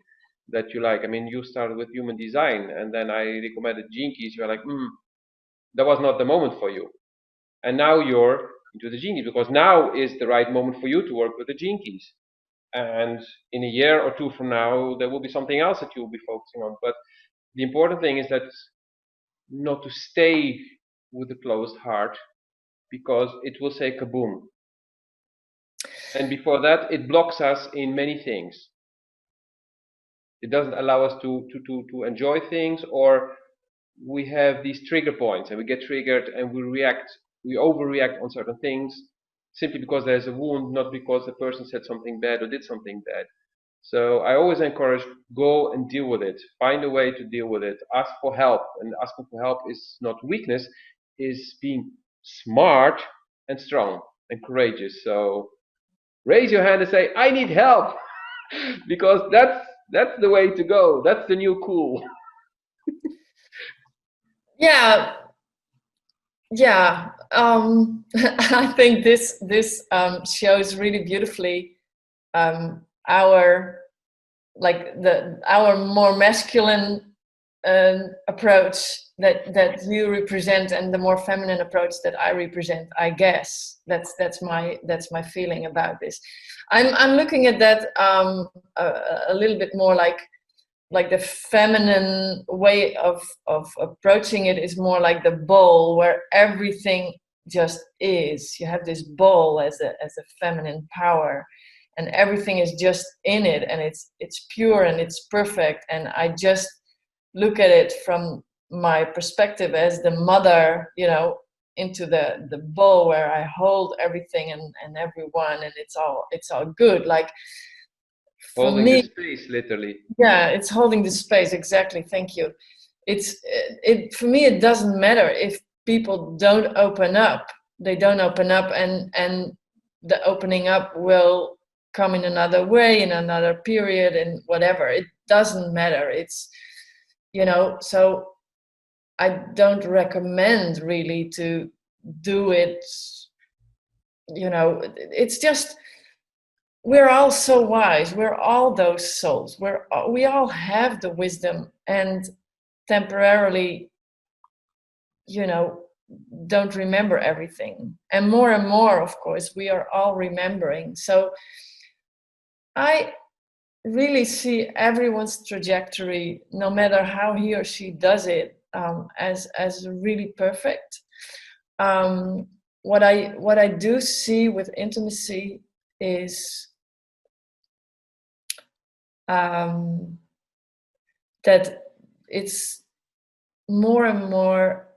that you like. I mean, you started with human design, and then I recommended gene keys. You're like, that was not the moment for you. And now you're into the gene keys, because now is the right moment for you to work with the gene keys. And in a year or two from now, there will be something else that you'll be focusing on. But the important thing is that not to stay with a closed heart, because it will say kaboom. And before that, it blocks us in many things. It doesn't allow us to enjoy things, or we have these trigger points and we get triggered and we overreact on certain things simply because there's a wound, not because the person said something bad or did something bad. So I always encourage, go and deal with it. Find a way to deal with it. Ask for help. And asking for help is not weakness, is being smart and strong and courageous. So raise your hand and say, I need help. Because that's the way to go. That's the new cool. Yeah. I think this shows really beautifully our more masculine approach that you represent, and the more feminine approach that I represent. I guess that's my feeling about this. I'm looking at that a little bit more like the feminine way of approaching it is more like the bowl where everything just is. You have this bowl as a feminine power, and everything is just in it, and it's pure and it's perfect, and I just look at it from my perspective as the mother, into the bowl where I hold everything and everyone, and it's all good. Like, for holding me, the space, literally. yeah, it's holding the space. Exactly. Thank you. It for me, it doesn't matter if people don't open up. They don't open up, and the opening up will come in another way, in another period, and whatever. It doesn't matter. It's, so I don't recommend really to do it. It's just, we're all so wise. We're all those souls. We all have the wisdom, and temporarily, don't remember everything. And more, of course, we are all remembering. So I really see everyone's trajectory, no matter how he or she does it, as really perfect. What I do see with intimacy is that it's more and more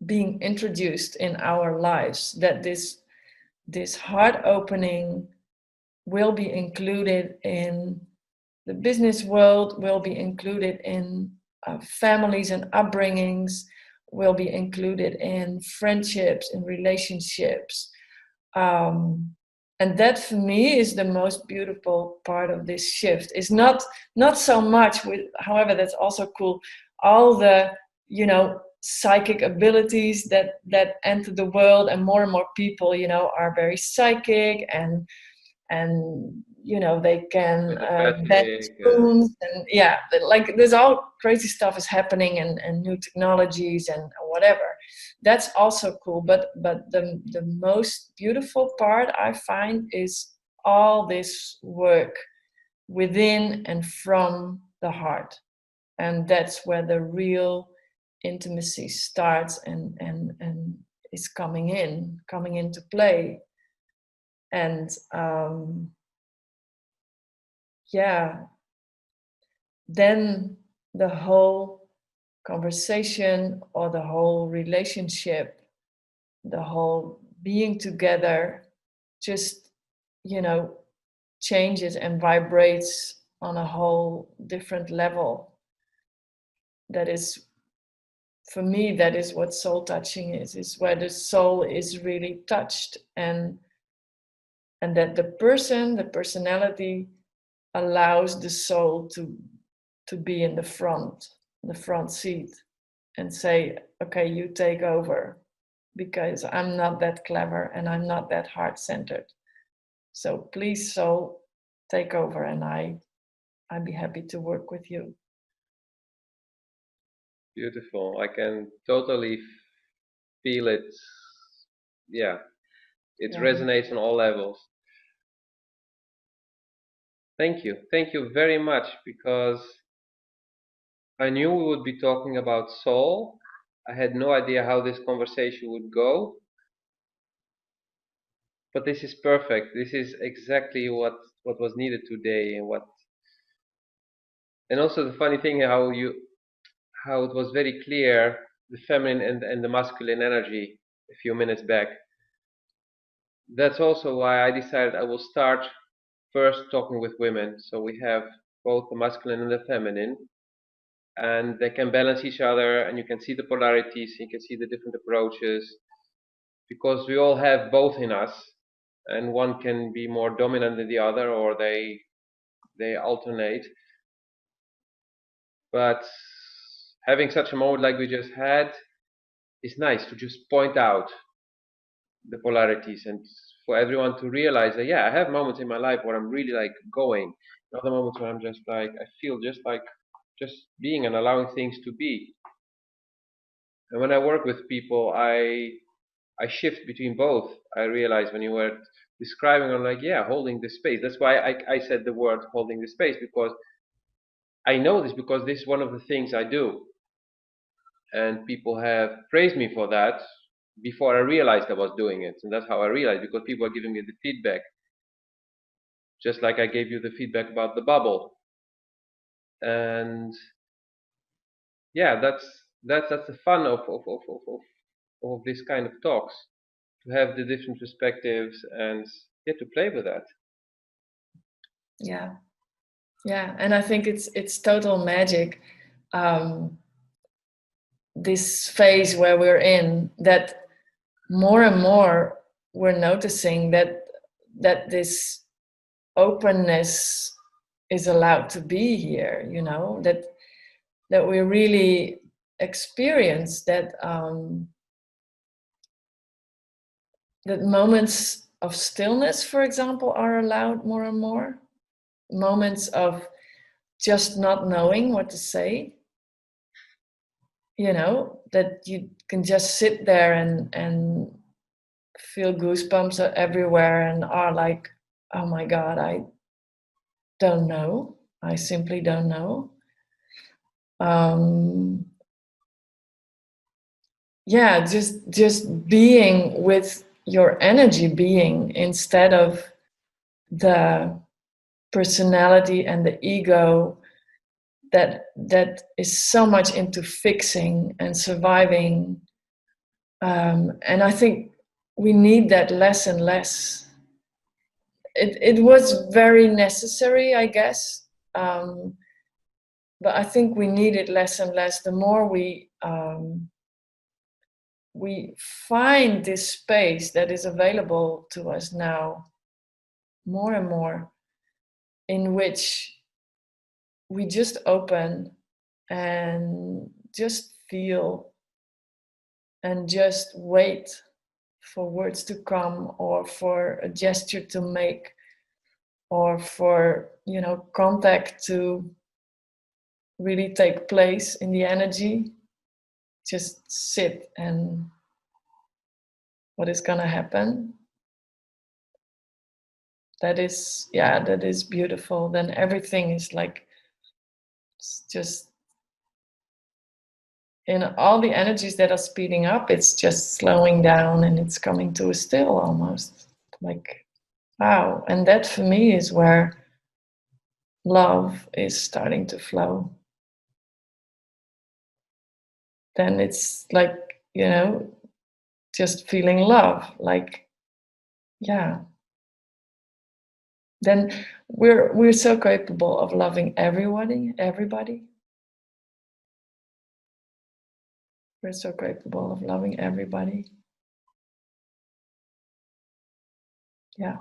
being introduced in our lives, that this heart opening will be included in the business world, will be included in families and upbringings, will be included in friendships, in relationships. And that, for me, is the most beautiful part of this shift. Is not so much with, however, that's also cool, all the psychic abilities that enter the world, and more people are very psychic, and they can bend Telepathic. spoons, and yeah, like, there's all crazy stuff is happening, and new technologies and whatever. That's also cool, but the most beautiful part, I find, is all this work within and from the heart. And that's where the real intimacy starts, and is coming into play. And yeah, then the whole conversation, or the whole relationship, the whole being together, just changes and vibrates on a whole different level. That is, for me, that is what soul touching is where the soul is really touched, and that the personality allows the soul to be in the front seat, and say, okay, you take over, because I'm not that clever, and I'm not that heart-centered. So please, soul, take over, and I'd be happy to work with you. Beautiful. I can totally feel it. Yeah, it resonates on all levels. Thank you. Thank you very much, because I knew we would be talking about soul. I had no idea how this conversation would go. But this is perfect. This is exactly what was needed today, and also the funny thing, how it was very clear, the feminine and the masculine energy a few minutes back. That's also why I decided I will start first talking with women, so we have both the masculine and the feminine, and they can balance each other, and you can see the polarities, you can see the different approaches, because we all have both in us, and one can be more dominant than the other, or they alternate. But having such a moment like we just had is nice, to just point out the polarities, and for everyone to realize that, yeah, I have moments in my life where I'm really like going, other moments where I'm just like, I feel just like just being and allowing things to be. And when I work with people, I shift between both. I realize when you were describing, I'm like, yeah, holding the space. That's why I said the word holding the space, because I know this, because this is one of the things I do. And people have praised me for that, before I realized I was doing it. And that's how I realized, because people were giving me the feedback, just like I gave you the feedback about the bubble. And yeah, that's the fun of this kind of talks, to have the different perspectives and to play with that. Yeah, and I think it's total magic, this phase where we're in, that more and more we're noticing that this openness is allowed to be here, you know, that we really experience that, that moments of stillness, for example, are allowed more and more. Moments of just not knowing what to say, you know, that you can just sit there and feel goosebumps everywhere and are like, oh my God, I don't know. I simply don't know. Yeah, just being with your energy being, instead of the personality and the ego that is so much into fixing and surviving. And I think we need that less and less. It was very necessary, I guess, but I think we need it less and less. The more we find this space that is available to us now, more and more, in which we just open and just feel and just wait for words to come, or for a gesture to make, or for, you know, contact to really take place in the energy. Just sit, and what is gonna happen, that is beautiful. Then everything is like, it's just, in all the energies that are speeding up, it's just slowing down, and it's coming to a still almost. Like, wow. And that for me is where love is starting to flow. Then it's like, you know, just feeling love. Like, yeah. Then we're so capable of loving everybody. We're so capable of loving everybody. Yeah.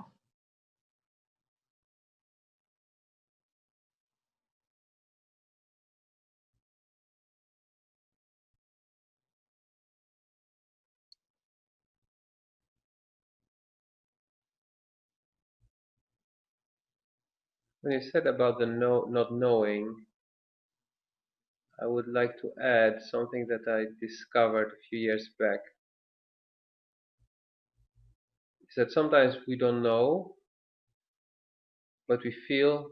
When you said about the not knowing, I would like to add something that I discovered a few years back. Is that sometimes we don't know, but we feel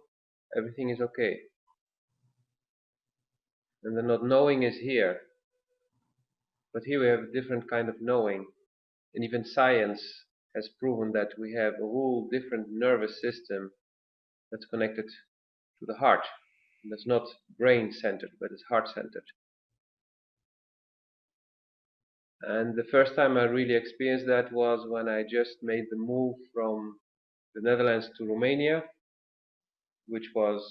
everything is okay. And the not knowing is here. But here we have a different kind of knowing. And even science has proven that we have a whole different nervous system that's connected to the heart. And that's not brain-centered, but it's heart-centered. And the first time I really experienced that was when I just made the move from the Netherlands to Romania, which was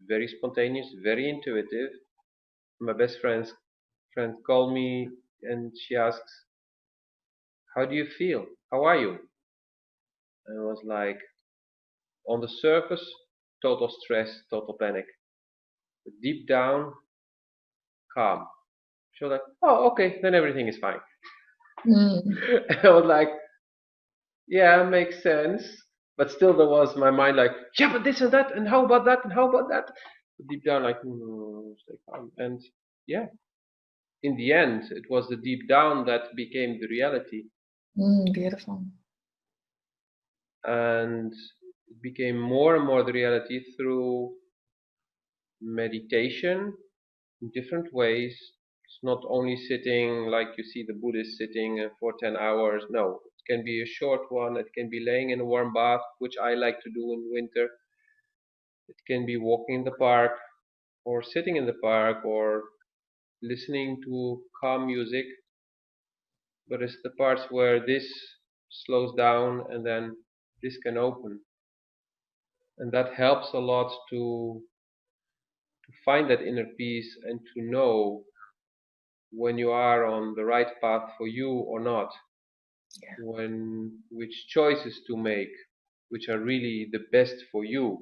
very spontaneous, very intuitive. My best friend called me and she asks, "How do you feel? How are you?" And I was like, on the surface, total stress, total panic. But deep down, calm. She was like, "Oh, okay, then everything is fine." I was like, "Yeah, makes sense." But still, there was my mind like, "Yeah, but this and that, and how about that, and how about that?" But deep down, like, "No, stay calm." And yeah, in the end, it was the deep down that became the reality. Beautiful. And it became more and more the reality through meditation in different ways, It's not only sitting like you see the Buddhists sitting for 10 hours. No, it can be a short one. It can be laying in a warm bath, which I like to do in winter. It can be walking in the park or sitting in the park or listening to calm music. But it's the parts where this slows down and then this can open. And that helps a lot to find that inner peace and to know when you are on the right path for you or not, when which choices to make, which are really the best for you.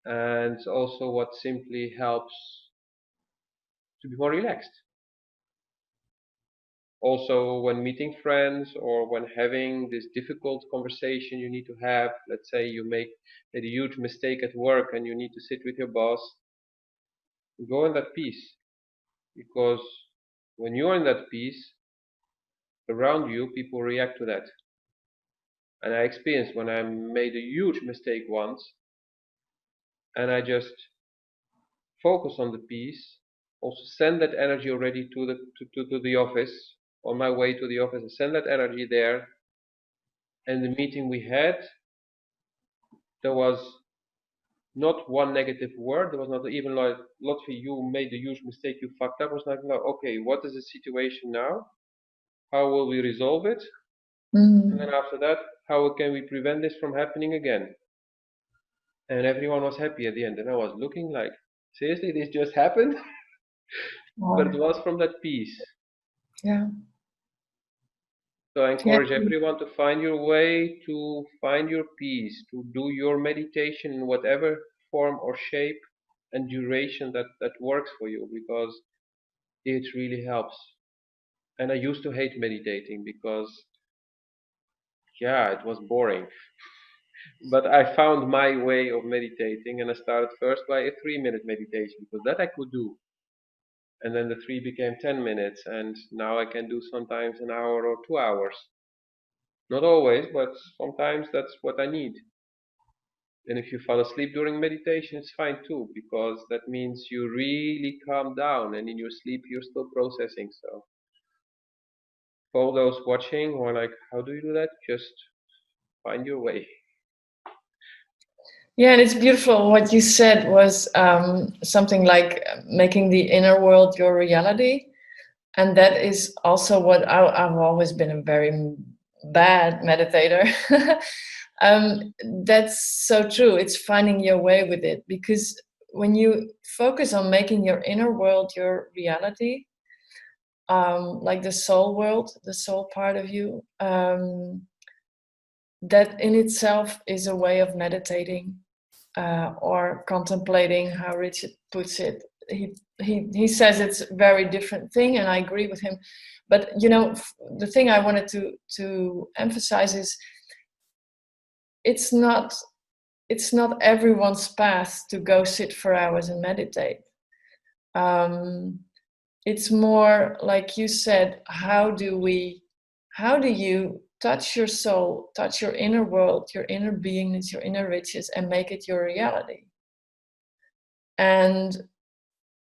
And also what simply helps to be more relaxed. Also, when meeting friends or when having this difficult conversation you need to have, let's say you made a huge mistake at work and you need to sit with your boss, go in that peace. Because when you're in that peace, around you, people react to that. And I experienced when I made a huge mistake once, and I just focus on the peace, also send that energy already to the office, on my way to the office, and send that energy there. And the meeting we had, there was not one negative word. There was not even like, Lotfi, you made a huge mistake, you fucked up. I was like, no, okay, what is the situation now? How will we resolve it? And then after that, how can we prevent this from happening again? And everyone was happy at the end. And I was looking like, seriously, this just happened? But it was from that peace. Yeah. So I encourage everyone to find your way, to find your peace, to do your meditation in whatever form or shape and duration that works for you, because it really helps. And I used to hate meditating because, yeah, it was boring. But I found my way of meditating, and I started first by a 3-minute meditation because that I could do. And then the 3 became 10 minutes, and now I can do sometimes an hour or 2 hours. Not always, but sometimes that's what I need. And if you fall asleep during meditation, it's fine too, because that means you really calm down, and in your sleep you're still processing. So for all those watching who are like, how do you do that? Just find your way. Yeah, and it's beautiful. What you said was something like making the inner world your reality. And that is also what I've always been a very bad meditator. That's so true. It's finding your way with it, because when you focus on making your inner world your reality, like the soul world, the soul part of you, that in itself is a way of meditating or contemplating, how Richard puts it. He says it's a very different thing, and I agree with him. But you know, the thing I wanted to emphasize is it's not everyone's path to go sit for hours and meditate. It's more like you said, how do you touch your soul, touch your inner world, your inner beingness, your inner riches, and make it your reality? And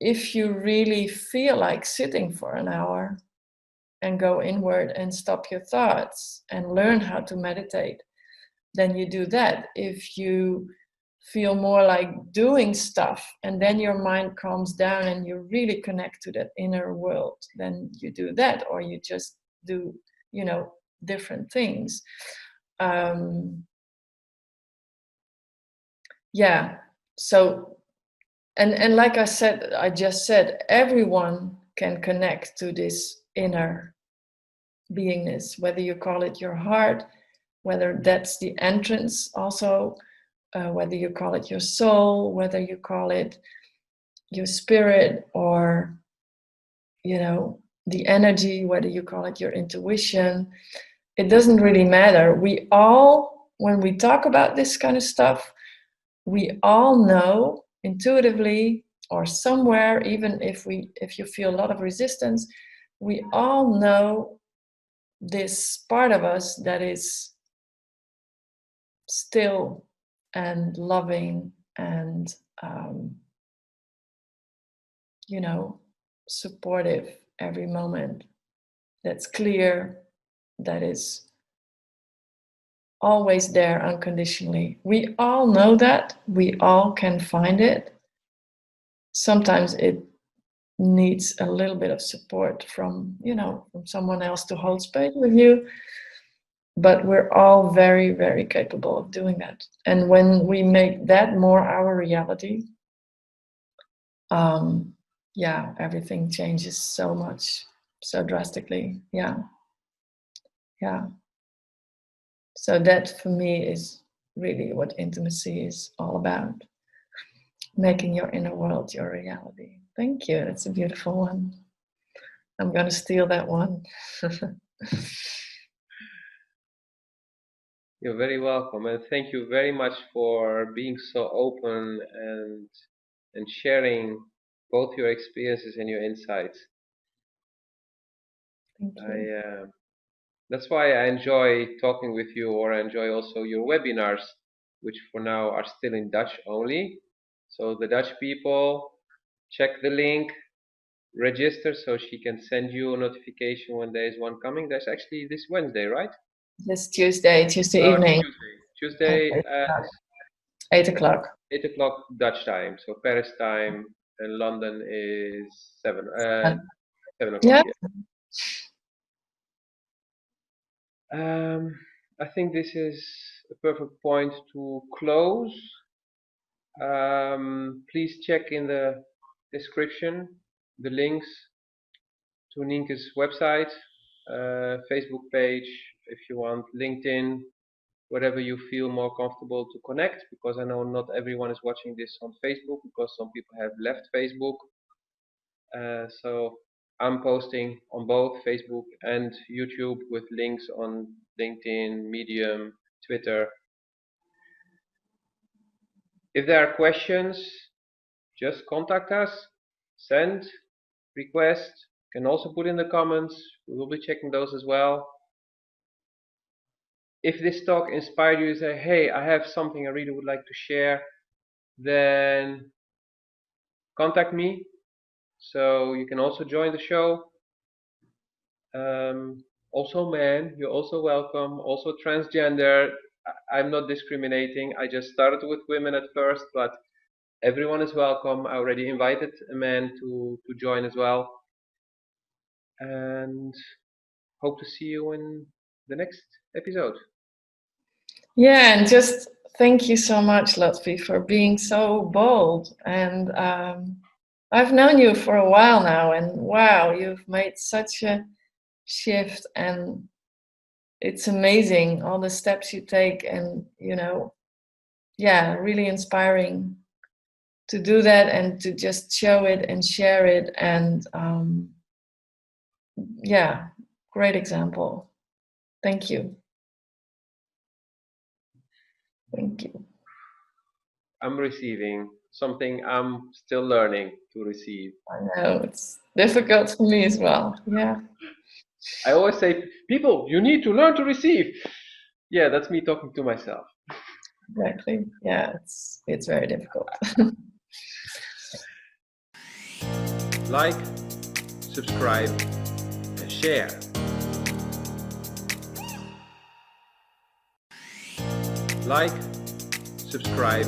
if you really feel like sitting for an hour and go inward and stop your thoughts and learn how to meditate, then you do that. If you feel more like doing stuff and then your mind calms down and you really connect to that inner world, then you do that, or you just do, different things. Yeah. So, and like I just said, everyone can connect to this inner beingness, whether you call it your heart, whether that's the entrance also, whether you call it your soul, whether you call it your spirit, or the energy, whether you call it your intuition. It doesn't really matter. We all, when we talk about this kind of stuff, we all know intuitively, or somewhere, even if you feel a lot of resistance, we all know this part of us that is still and loving and supportive every moment, that's clear, that is always there unconditionally. We all know that. We all can find it. Sometimes it needs a little bit of support from, from someone else to hold space with you. But we're all very, very capable of doing that. And when we make that more our reality, everything changes so much, so drastically. Yeah. So that for me is really what intimacy is all about. Making your inner world your reality. Thank you. That's a beautiful one. I'm going to steal that one. You're very welcome, and thank you very much for being so open and sharing both your experiences and your insights. Thank you. That's why I enjoy talking with you, or I enjoy also your webinars, which for now are still in Dutch only. So the Dutch people, check the link, register so she can send you a notification when there is one coming. There's actually this Wednesday, right? This Tuesday evening. Tuesday at 8 o'clock. 8 o'clock Dutch time. So Paris time, and London is 7 o'clock. Yeah. I think this is a perfect point to close. Please check in the description the links to Nynke's website, Facebook page, if you want, LinkedIn, wherever you feel more comfortable to connect, because I know not everyone is watching this on Facebook, because some people have left Facebook. So I'm posting on both Facebook and YouTube with links on LinkedIn, Medium, Twitter. If there are questions, just contact us, send, request, can also put in the comments. We will be checking those as well. If this talk inspired you to say, hey, I have something I really would like to share, then contact me. So you can also join the show. Also men, you're also welcome. Also transgender, I'm not discriminating. I just started with women at first, but everyone is welcome. I already invited a man to join as well. And hope to see you in the next episode. Yeah, and just thank you so much, Lotfi, for being so bold. And I've known you for a while now, and wow, you've made such a shift, and it's amazing all the steps you take, and really inspiring to do that and to just show it and share it. And great example. Thank you. Thank you. I'm receiving something I'm still learning to receive. I know, it's difficult for me as well. Yeah. I always say, people, you need to learn to receive. Yeah, that's me talking to myself. Exactly. Yeah, it's very difficult. Like, subscribe, and share. Like, subscribe,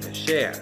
and share.